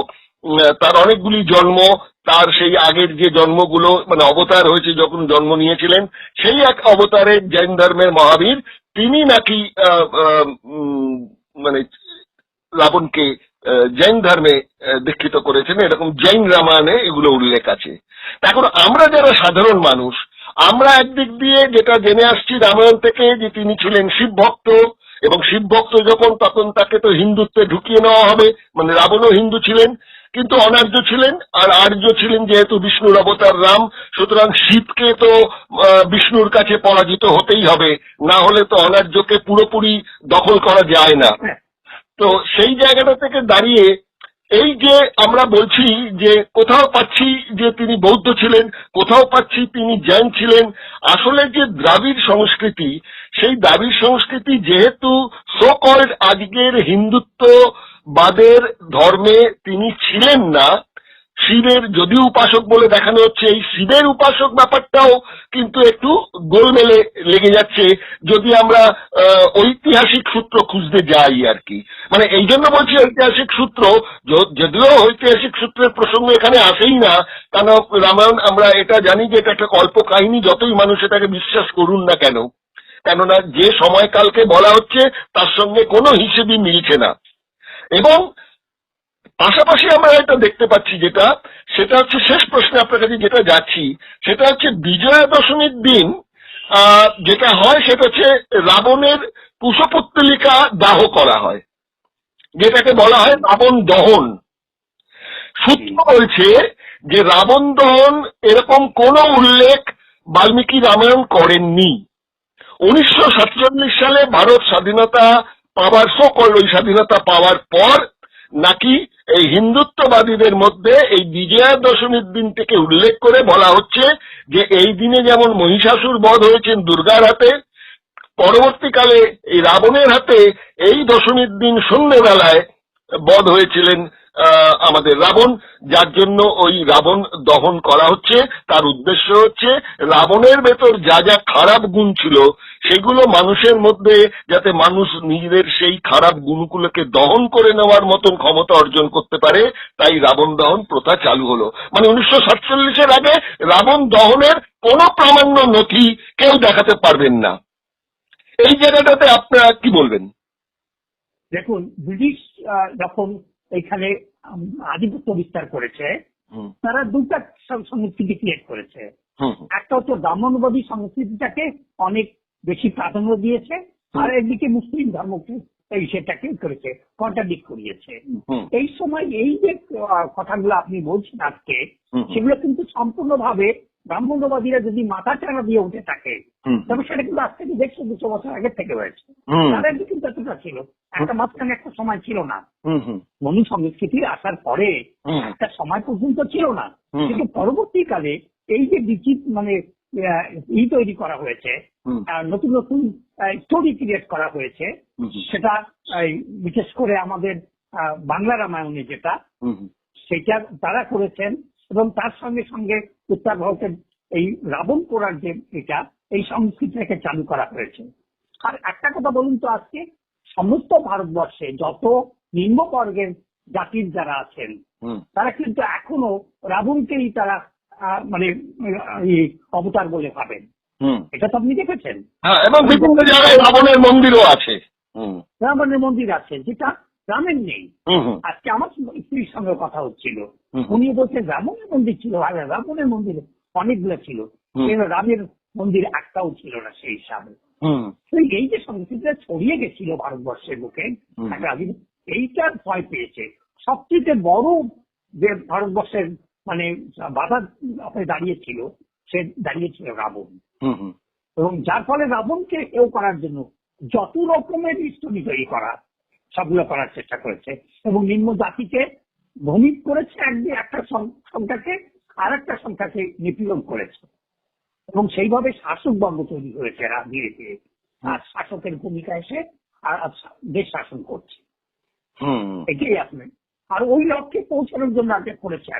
তার অনেকগুলি জন্ম, তার সেই আগের যে জন্মগুলো মানে অবতার হয়েছে যখন জন্ম নিয়েছিলেন, সেই এক অবতারে জৈন ধর্মের মহাবীর তিনি নাকি মানে রাবণকে জৈন ধর্মে দীক্ষিত করেছেন, এরকম জৈন রামায়ণে এগুলো উল্লেখ আছে। এখন আমরা যারা সাধারণ মানুষ, আমরা একদিক দিয়ে যেটা জেনে আসছি রামায়ণ থেকে যে তিনি ছিলেন শিব ভক্ত, এবং শিব ভক্ত যখন তখন তাকে তো হিন্দুত্বে ঢুকিয়ে নেওয়া হবে, মানে রাবণও হিন্দু ছিলেন কিন্তু অনার্য ছিলেন, আর আর্য ছিলেন যেহেতু বিষ্ণুর অবতার রাম, সুতরাং শিবকে তো বিষ্ণুর কাছে পরাজিত হতেই হবে, না হলে তো অনার্যকে পুরোপুরি দখল করা যায় না। তো সেই জায়গাটা থেকে দাঁড়িয়ে এই যে আমরা বলছি যে কোথাও পাচ্ছি যে তিনি বৌদ্ধ ছিলেন, কোথাও পাচ্ছি তিনি জৈন ছিলেন, আসলে যে দ্রাবিড় সংস্কৃতি, সেই দ্রাবিড় সংস্কৃতি যেহেতু সো কল্ড আজকের হিন্দুত্ববাদের ধর্মে তিনি ছিলেন না, শিবের যদিও উপাসক বলে দেখানো হচ্ছে, এই শিবের উপাসক ব্যাপারটাও কিন্তু একটু গোলমেলে লেগে যাচ্ছে যদি আমরা ঐতিহাসিক সূত্র খুঁজতে যাই আর কি। মানে এই জন্য বলছি ঐতিহাসিক সূত্র, যদিও ঐতিহাসিক সূত্রের প্রসঙ্গ এখানে আসেই না, কারণ রামায়ণ আমরা এটা জানি যে এটা একটা কল্প কাহিনী, যতই মানুষ এটাকে বিশ্বাস করুন না কেন, কেননা যে সময়কালকে বলা হচ্ছে তার সঙ্গে কোনো হিসেবই মিলছে না। এবং পাশাপাশি আমরা এটা দেখতে পাচ্ছি সেটা হচ্ছে শেষ প্রশ্নে আপনার কাছে যেটা যাচ্ছি, সেটা হচ্ছে বিজয়া দশমীর দিন যেটা হয় সেটা হচ্ছে রাবণের কুশপুত্তলিকা দাহ করা হয়, যেটাকে বলা হয় রাবণ দহন। সূত্র বলছে যে রাবণ দহন এরকম কোন উল্লেখ বাল্মীকি রামায়ণ করেননি। 1947 সালে ভারত স্বাধীনতা পাওয়ার ওই স্বাধীনতা পাওয়ার পর নাকি এই হিন্দুত্ববাদীদের মধ্যে এই বিজয়া দশমীর দিন থেকে উল্লেখ করে বলা হচ্ছে যে এই দিনে যেমন মহিষাসুর বধ হয়েছেন দুর্গার হাতে, পরবর্তীকালে এই রাবণের হাতে এই দশমীর দিন সন্ধ্যেবেলায় বধ হয়েছিলেন আমাদের রাবণ, যার জন্য ওই রাবণ দহন করা হচ্ছে। তার উদ্দেশ্য হচ্ছে রাবণের ভেতর যা যা খারাপ গুণ ছিল সেগুলো মানুষের মধ্যে, যাতে মানুষ নিজেদের সেই খারাপ গুণগুলোকে দহন করে নেওয়ার মতন ক্ষমতা অর্জন করতে পারে, তাই রাবণ দহন প্রথা চালু হলো। মানে 1947-এর আগে রাবণ দহনের কোনো প্রামাণ্য নথি কেউ দেখাতে পারবেন না। এই জায়গাটাতে আপনারা কি বলবেন? দেখুন, ব্রিটিশ যখন এখানে আধিপত্য বিস্তার করেছে, তারা দুটা সংস্কৃতি ক্রিয়েট করেছে। একটা হচ্ছে ব্রাহ্মণবাদী সংস্কৃতিটাকে অনেক বেশি প্রাধান্য দিয়েছে, আর একদিকে মুসলিম ধর্মকে সেটাকে করেছে, কন্ট্রাডিক্ট করিয়েছে। এই সময় এই যে কথাগুলো আপনি বলছেন আজকে, সেগুলো কিন্তু সম্পূর্ণভাবে ব্রাহ্মণ্যবাদীরা যদি মাথা চাড়া দিয়ে উঠে থাকে, তবে সেটা কিন্তু আজ থেকে 150-200 বছর আগে থেকে হয়েছে। তাদের কিন্তু এতটা ছিল, একটা মাঝখানে একটা সময় ছিল না। মনু সংস্কৃতি আসার পরে একটা সময় পর্যন্ত ছিল না, কিন্তু পরবর্তীকালে এই যে মানে তৈরি করা হয়েছে, নতুন নতুন স্টোরি ক্রিয়েট করা হয়েছে, সেটা বিশেষ করে আমাদের বাংলা রামায়ণে যেটা, সেটা তারা করেছেন। এবং তার সঙ্গে সঙ্গে উত্তর ভারতের এই রাবণ পোড়ার যে এটা, এই সংস্কৃতিটাকে চালু করা হয়েছে। আর একটা কথা বলুন তো, আজকে সমস্ত ভারতবর্ষে যত নিম্নবর্গের জাতির যারা আছেন, তারা কিন্তু এখনো রাবণকেই তারা মানে অবতার বলে ভাবেন। এটা তো আপনি দেখেছেন। এবং বিভিন্ন জায়গায় রাবণের মন্দিরও আছে, রাবণের মন্দির আছে, যেটা রামের নেই। আজকে আমার স্ত্রীর সঙ্গে কথা হচ্ছিল, উনি বলছেন রাবণের মন্দির ছিল, রাবণের মন্দির অনেকগুলো ছিল, রামের মন্দির একটাও ছিল না সেই হিসাবে। এই যে সংস্কৃতিটা ছড়িয়ে গেছিল ভারতবর্ষের বুকে, এইটার ভয় পেয়েছে। সবচেয়ে বড় যে ভারতবর্ষের মানে বাধা দাঁড়িয়েছিল, সে দাঁড়িয়েছিল রাবণ। এবং যার ফলে রাবণকে কেউ করার জন্য যত রকমের স্টোরি তৈরি করা, সবগুলো করার চেষ্টা করেছে, এবং নিম্ন জাতিকে ভূমিক করেছে, একটা সংখ্যাকে আর একটা সংখ্যাকে নিপীড়ন করেছে। এবং সেইভাবে শাসক বর্গ তৈরি হয়েছে ধীরে ধীরে, আর শাসকের ভূমিকা এসে আর দেশ শাসন করছে। এটাই আপনি আর ওই লক্ষ্যে পৌঁছানোর জন্য আগে করেছে।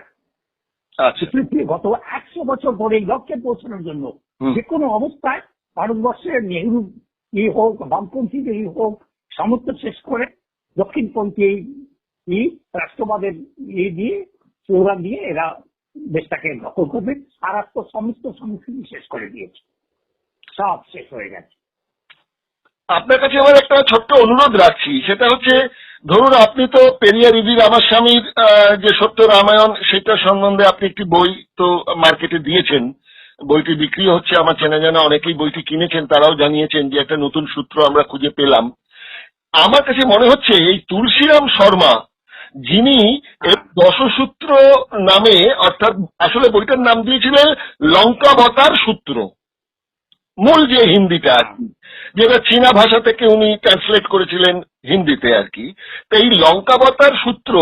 গত 100 বছর ধরে এই লক্ষ্যে পৌঁছানোর জন্য যে কোনো অবস্থায় ভারতবর্ষের নেহরু হোক, বামপন্থী হোক, সমস্ত শেষ করে দক্ষিণপন্থী রাষ্ট্রবাদের দিয়ে স্লোগান দিয়ে এরা দেশটাকে দখল করবে। আর আজ তো সমস্ত সংস্কৃতি শেষ করে দিয়েছে, সব শেষ হয়ে গেছে। আপনার কাছে আমার একটা ছোট্ট অনুরোধ রাখছি, সেটা হচ্ছে, ধরুন আপনি তো পেরিয়ার ইবি রামাস্বামীর যে সত্য রামায়ণ, সেটা সম্বন্ধে আপনি একটি বই তো মার্কেটে দিয়েছেন, বইটি বিক্রি হচ্ছে, আমার চেনা জানা অনেকেই বইটি কিনেছেন, তারাও জানিয়েছেন যে একটা নতুন সূত্র আমরা খুঁজে পেলাম। আমার কাছে মনে হচ্ছে এই তুলসীরাম শর্মা, যিনি দশসূত্র নামে, অর্থাৎ আসলে বইটার নাম দিয়েছিলেন লঙ্কাবতার সূত্র, মূল যে হিন্দিটা আর কি, যেটা চীনা ভাষা থেকে উনি ট্রান্সলেট করেছিলেন হিন্দিতে আর কি। তো এই লঙ্কাবতার সূত্র,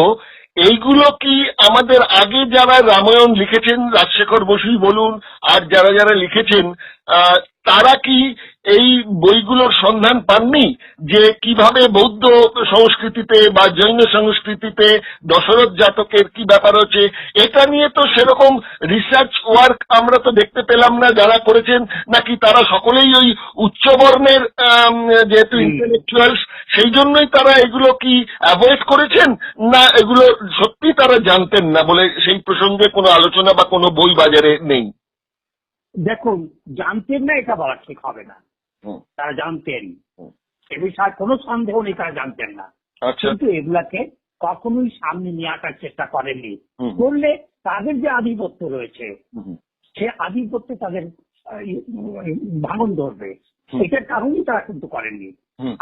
এইগুলো কি আমাদের আগে যারা রামায়ণ লিখেছেন, রাজশেখর বসুই বলুন আর যারা যারা লিখেছেন, তারা কি এই বইগুলোর সন্ধান পাননি যে কিভাবে বৌদ্ধ সংস্কৃতিতে বা জৈন সংস্কৃতিতে দশরথ জাতকের কি ব্যাপার হচ্ছে? এটা নিয়ে তো সেরকম রিসার্চ ওয়ার্ক আমরা তো দেখতে পেলাম না যারা করেছেন, নাকি তারা সকলেই ওই উচ্চবর্ণের যেহেতু ইন্টেলেকচুয়ালস সেই জন্যই তারা এগুলো কি অ্যাভয়েড করেছেন, না এগুলো সত্যি তারা জানতেন না বলে সেই প্রসঙ্গে কোনো আলোচনা বা কোনো বই বাজারে নেই? দেখুন, জানতেন না এটা বলা ঠিক হবে না। তারা জানতেন, এ বিষয়ে কোনো সন্দেহ নেই, তারা জানতেন না। আচ্ছা। কিন্তু এগুলাকে কখনোই সামনে নিয়ে আসার চেষ্টা করেননি। করলে তাদের যে আধিপত্য রয়েছে সে আধিপত্যে তাদের ভাঙন ধরবে, এটার কারণেই তারা কিন্তু করেননি।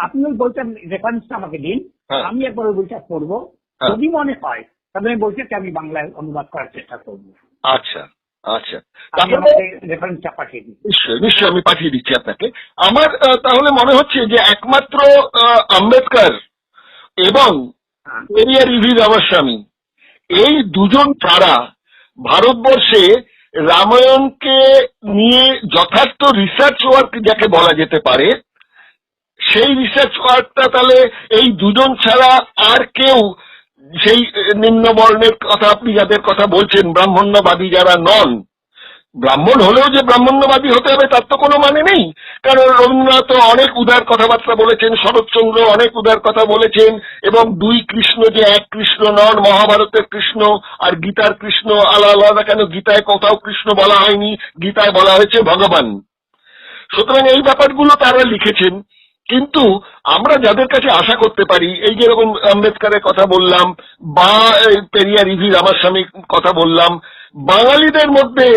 আপনি ওই বইটার রেফারেন্সটা আমাকে দিন, আমি একবার ওই বইটা পড়বো, যদি মনে হয় তবে ওই বইটাকে আমি বাংলায় অনুবাদ করার চেষ্টা করবো। আচ্ছা আচ্ছা, আমি আমাকে রেফারেন্সটা পাঠিয়ে দিই। নিশ্চয়ই নিশ্চয়ই আমি পাঠিয়ে দিচ্ছি আপনাকে। আমার তাহলে মনে হচ্ছে যে একমাত্র আম্বেদকর এবং পেরিয়ার ইভি রামাস্বামী এই দুজন ছাড়া ভারতবর্ষে রামায়ণকে নিয়ে যথার্থ রিসার্চ ওয়ার্ক যাকে বলা যেতে পারে, সেই রিসার্চ ওয়ার্কটা তাহলে এই দুজন ছাড়া আর কেউ সেই নিম্ন বর্ণের কথা আপনি যাদের কথা বলছেন, ব্রাহ্মণ্যবাদী যারা নন, ব্রাহ্মণ হলেও যে ব্রাহ্মণ্যবাদী হতে হবে তার তো কোনো মানে নেই। কারণ রবীন্দ্রনাথ অনেক উদার কথাবার্তা বলেছেন, শরৎচন্দ্র অনেক উদার কথা বলেছেন, এবং দুই কৃষ্ণ যে এক কৃষ্ণ নন, মহাভারতের কৃষ্ণ আর গীতার কৃষ্ণ আলাদা কেন? গীতায় কোথাও কৃষ্ণ বলা হয়নি, গীতায় বলা হয়েছে ভগবান। সুতরাং এই ব্যাপারগুলো তারা লিখেছেন। কিন্তু আমরা যাদের কাছে আশা করতে পারি, এই যেরকম আম্বেদকরের কথা বললাম বা পেরিয়ার ইভি রামাস্বামীর কথা বললাম, বাঙালিদের মধ্যে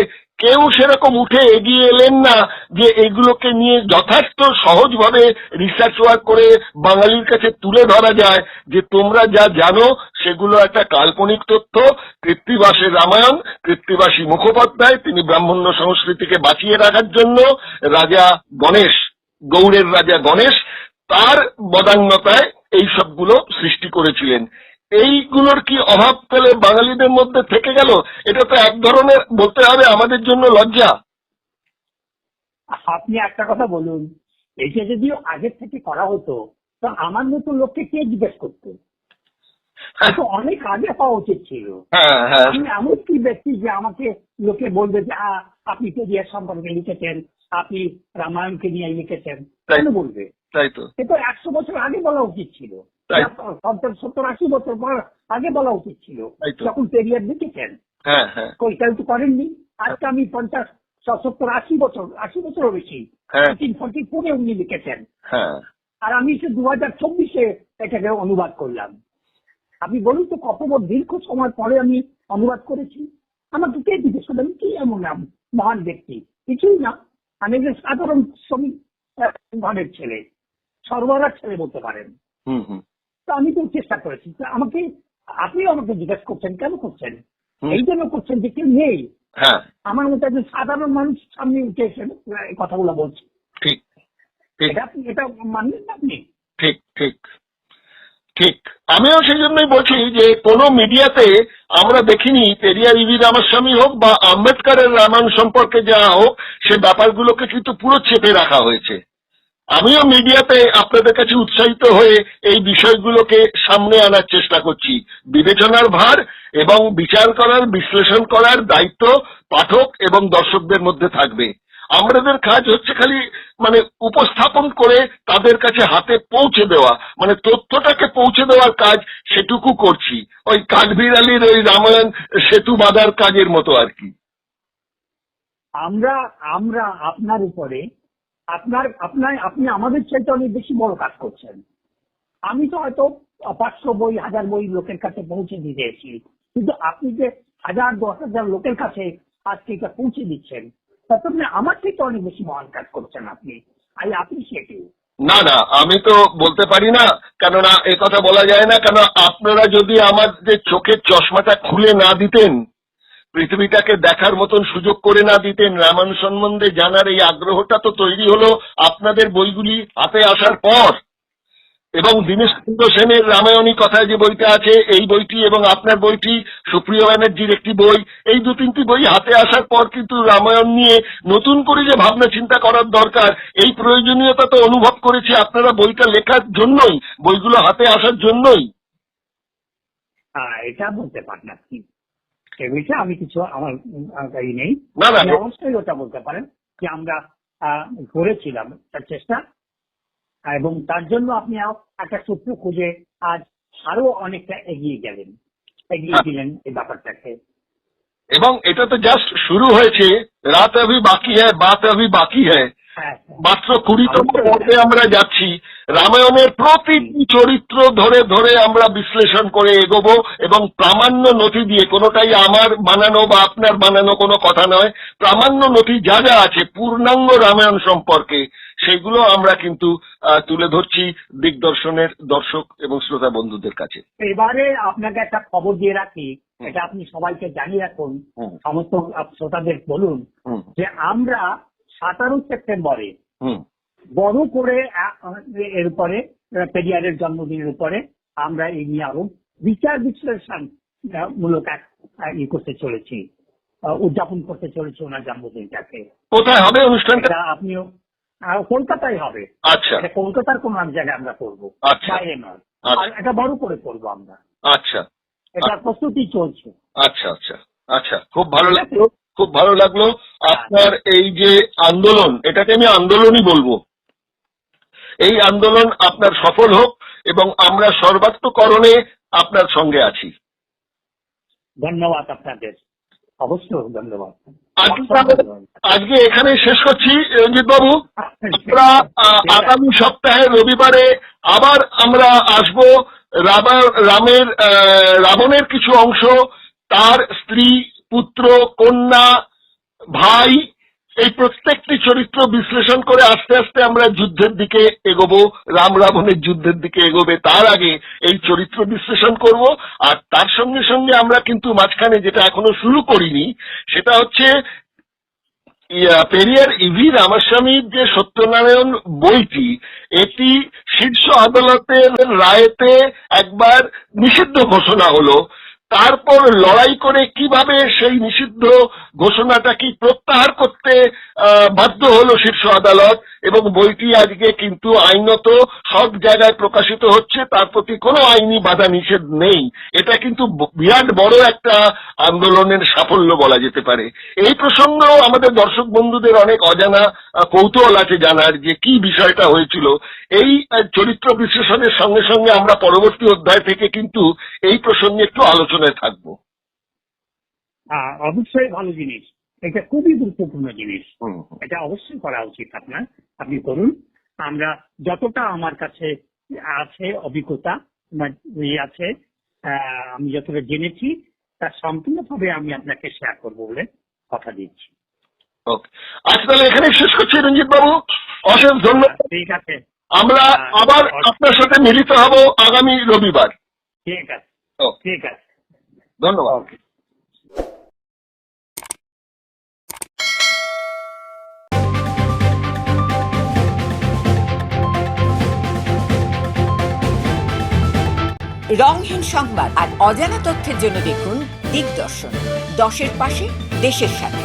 কেউ সেরকম উঠে এগিয়ে এলেন না যে এগুলোকে নিয়ে যথার্থ সহজভাবে রিসার্চ ওয়ার্ক করে বাঙালির কাছে তুলে ধরা যায় যে তোমরা যা জানো সেগুলো একটা কাল্পনিক তথ্য। কৃত্তিবাসের রামায়ণ, কৃত্তিবাসী মুখোপাধ্যায় তিনি ব্রাহ্মণ্য সংস্কৃতিকে বাঁচিয়ে রাখার জন্য রাজা গণেশ, গৌড়ের রাজা গণেশ তার বদান্যতায় এই সবগুলো সৃষ্টি করেছিলেন। এইগুলোর কি অভাব পেলে বাঙালিদের মধ্যে থেকে গেল? এটা তো এক ধরনের বলতে হবে আমাদের জন্য লজ্জা। আপনি একটা কথা বলুন, এটা যদিও আগের থেকে করা হতো তো আমার মতো লোককে কে জিজ্ঞেস করতো? অনেক আগে পাওয়া উচিত ছিল। আমি এমন কি ব্যক্তি যে আমাকে লোকে বলবে যে আপনি পেরিয়ার সম্পর্কে লিখেছেন, আপনি রামায়ণকে নিয়ে লিখেছেন, কেন বলবে? তাই তো, এটা 100 বছর আগে বলা উচিত ছিল, 70-80 বছর পর আগে বলা উচিত ছিল, যখন পেরিয়ার লিখেছেন। কেউ তো করেননি। আজকে আমি 50-70-80 বছরও বেশি 1944 উনি লিখেছেন, আর আমি 2024 এটাকে অনুবাদ করলাম। আপনি বলুন তো কত দীর্ঘ সময় পরে আমি অনুবাদ করেছি। আমাকে কে জিজ্ঞেস করবেন কি এমন মহান ব্যক্তি? কিছুই না, আমি যে সাধারণ শ্রমিক ঘরের ছেলে, সর্বহারা ছেলে বলতে পারেন। তো আমি তো চেষ্টা করেছি। আপনিও আমাকে জিজ্ঞেস করছেন, কেন করছেন? এই জন্য করছেন যে কেউ নেই আমার মতো একজন সাধারণ মানুষ সামনে উঠে এসে এই কথাগুলো বলছে। ঠিক, এটা মানবেন না আপনি? ঠিক ঠিক ঠিক। আমিও সেই জন্যই বলছি যে কোনো মিডিয়াতে আমরা দেখিনি পেরিয়ার ইভি রামাস্বামী হোক বা আম্বেদকরের রামায়ণ সম্পর্কে যা হোক সে ব্যাপারগুলোকে কিন্তু পুরো চেপে রাখা হয়েছে। আমিও মিডিয়াতে আপনাদের কাছে উৎসাহিত হয়ে এই বিষয়গুলোকে সামনে আনার চেষ্টা করছি। বিবেচনার ভার এবং বিচার করার, বিশ্লেষণ করার দায়িত্ব পাঠক এবং দর্শকদের মধ্যে থাকবে। আমাদের কাজ হচ্ছে খালি উপস্থাপন করে তাদের কাছে হাতে পৌঁছে দেওয়া, তথ্যটাকে পৌঁছে দেওয়ার কাজ সেটুকু করছি। ওই কাঠবিড়ালির ওই রামায়ণ সেতু বাঁধার কাজের মতো আর কি। আমরা আপনার উপরে আপনি আমাদের চাইতে অনেক বেশি বড় কাজ করছেন। আমি তো হয়তো 500 বই 1000 বই লোকের কাছে পৌঁছে দিয়েছি, কিন্তু আপনি যে 1000-10,000 লোকের কাছে আজকে এটা পৌঁছে দিচ্ছেন, তাতে আমার থেকে অনেক বেশি মহান কাজ করছেন আপনি। I appreciate you. না না, আমি তো বলতে পারি না, কেননা এ কথা বলা যায় না। কেন আপনারা যদি আমাদের চোখের চশমাটা খুলে না দিতেন, পৃথিবীটাকে দেখার মতন সুযোগ করে না দিতেন, রামায়ণ সম্বন্ধে জানার এই আগ্রহটা তো তৈরি হলো আপনাদের বইগুলি হাতে আসার পর। এবং দীনেশচন্দ্র সেনের রামায়ণী কথায় যে বইটা আছে, এই বইটি এবং আপনার বইটি, সুপ্রিয় ব্যানার্জির একটি বই, এই 2-3টি বই হাতে আসার পর কিন্তু রামায়ণ নিয়ে নতুন করে যে ভাবনা চিন্তা করার দরকার, এই প্রয়োজনীয়তা তো অনুভব করেছি আপনারা বইটা লেখার জন্যই, বইগুলো হাতে আসার জন্যই। এটা বলতে পারেন আপনি, এ বিষয়ে আমি কিছু আমার নেই। না, না। আপনি অবশ্যই ওটা বলতে পারেন যে আমরা করেছিলাম তার চেষ্টা, এবং তার জন্য আপনি একটা সূত্র খুঁজে আজ আরো অনেকটা এগিয়ে দিলেন এই ব্যাপারটাকে। এবং এটা তো জাস্ট শুরু হয়েছে, রাত আভি বাকি হ্যায়, বাত আভি বাকি হ্যায়। হ্যাঁ, মাত্র 20তম পর্বে আমরা যাচ্ছি। রামায়ণের প্রতিটি চরিত্র ধরে ধরে আমরা বিশ্লেষণ করে এগোবো, এবং প্রামাণ্য নথি দিয়ে, কোনোটাই আমার বানানো বা আপনার বানানো কোনো কথা নয়, প্রামাণ্য নথি যা যা আছে পূর্ণাঙ্গ রামায়ণ সম্পর্কে, সেগুলো আমরা কিন্তু তুলে ধরছি দিগদর্শনের দর্শক এবং শ্রোতা বন্ধুদের কাছে। এবারে আপনাকে একটা খবর দিয়ে রাখি, এটা আপনি সবাইকে জানিয়ে রাখুন, সমস্ত শ্রোতাদের বলুন যে আমরা 17 সেপ্টেম্বরে বড় করে এর উপরে, পেরিয়ারের জন্মদিনের উপরে আমরা এই নিয়ে আরো বিচার বিশ্লেষণ মূলক করতে চলেছি, উদযাপন করতে চলেছি ওনার জন্মদিনটাকে। কোথায় হবে অনুষ্ঠানটা? আপনিও কলকাতায় হবে। আচ্ছা, কলকাতার কোন এক জায়গায় আমরা করবো, বাইরে নয়। আর এটা বড় করে করবো আমরা। আচ্ছা, এটা প্রস্তুতি চলছে। আচ্ছা, আচ্ছা, আচ্ছা, খুব ভালো লাগলো, খুব ভালো লাগলো আপনার এই যে আন্দোলন, এটাকে আমি আন্দোলনই বলবো। এই আন্দোলন আপনার সফল হোক, এবং আমরা সর্বাত্মকরণে আপনার সঙ্গে আছি। ধন্যবাদ আপনাদের, অবশ্যই ধন্যবাদ। আজকে এখানে শেষ করছি রঞ্জিত বাবু। আমরা আগামী সপ্তাহে রবিবারে আবার আমরা আসবো। রাবণের কিছু অংশ, তার স্ত্রী, পুত্র, কন্যা, ভাই, এই প্রত্যেকটি চরিত্র বিশ্লেষণ করে আস্তে আস্তে আমরা যুদ্ধের দিকে এগোবো, রাম রাবণের যুদ্ধের দিকে এগোবে। তার আগে এই চরিত্র বিশ্লেষণ করব, আর তার সঙ্গে সঙ্গে আমরা কিন্তু মাঝখানে যেটা এখনো শুরু করিনি, সেটা হচ্ছে পেরিয়ার ইভি রামাস্বামীর যে সত্যনারায়ণ বইটি, এটি শীর্ষ আদালতের রায়েতে একবার নিষিদ্ধ ঘোষণা হলো। তারপর লড়াই করে কিভাবে সেই নিষিদ্ধ ঘোষণাটাকে প্রত্যাহার করতে বাধ্য হলো শীর্ষ আদালত, এবং বইটি আজকে কিন্তু আইনত সব জায়গায় প্রকাশিত হচ্ছে, তার প্রতি কোনো আইনি বাধা নিষেধ নেই। এটা কিন্তু বিরাট বড় একটা আন্দোলনের সাফল্য বলা যেতে পারে। এই প্রসঙ্গেও আমাদের দর্শক বন্ধুদের অনেক অজানা কৌতূহল আছে জানার যে কি বিষয়টা হয়েছিল। এই চরিত্র বিশ্লেষণের সঙ্গে সঙ্গে আমরা পরবর্তী অধ্যায় থেকে কিন্তু এই প্রসঙ্গে একটু আলোচনায় থাকবো। অবশ্যই ভালো জিনিস, এটা খুবই গুরুত্বপূর্ণ জিনিস, এটা অবশ্যই করা উচিত আপনার। আপনি করুন। আমরা যতটা আমার কাছে আছে অভিজ্ঞতা আছে, আমি যতটা জেনেছি, তার সম্পূর্ণভাবে আমি আপনাকে শেয়ার করবো বলে কথা দিচ্ছি। ওকে, আজ তাহলে এখানে শেষ করছি রঞ্জিত বাবু, অশেষ ধন্যবাদ। ঠিক আছে, আমরা আবার আপনার সাথে মিলিত হব আগামী রবিবার। ঠিক আছে, ঠিক আছে, ধন্যবাদ। রংহীন সংবাদ আর অজানা তথ্যের জন্য দেখুন দিগদর্শন, 10-এর পাশে, দেশের সাথে।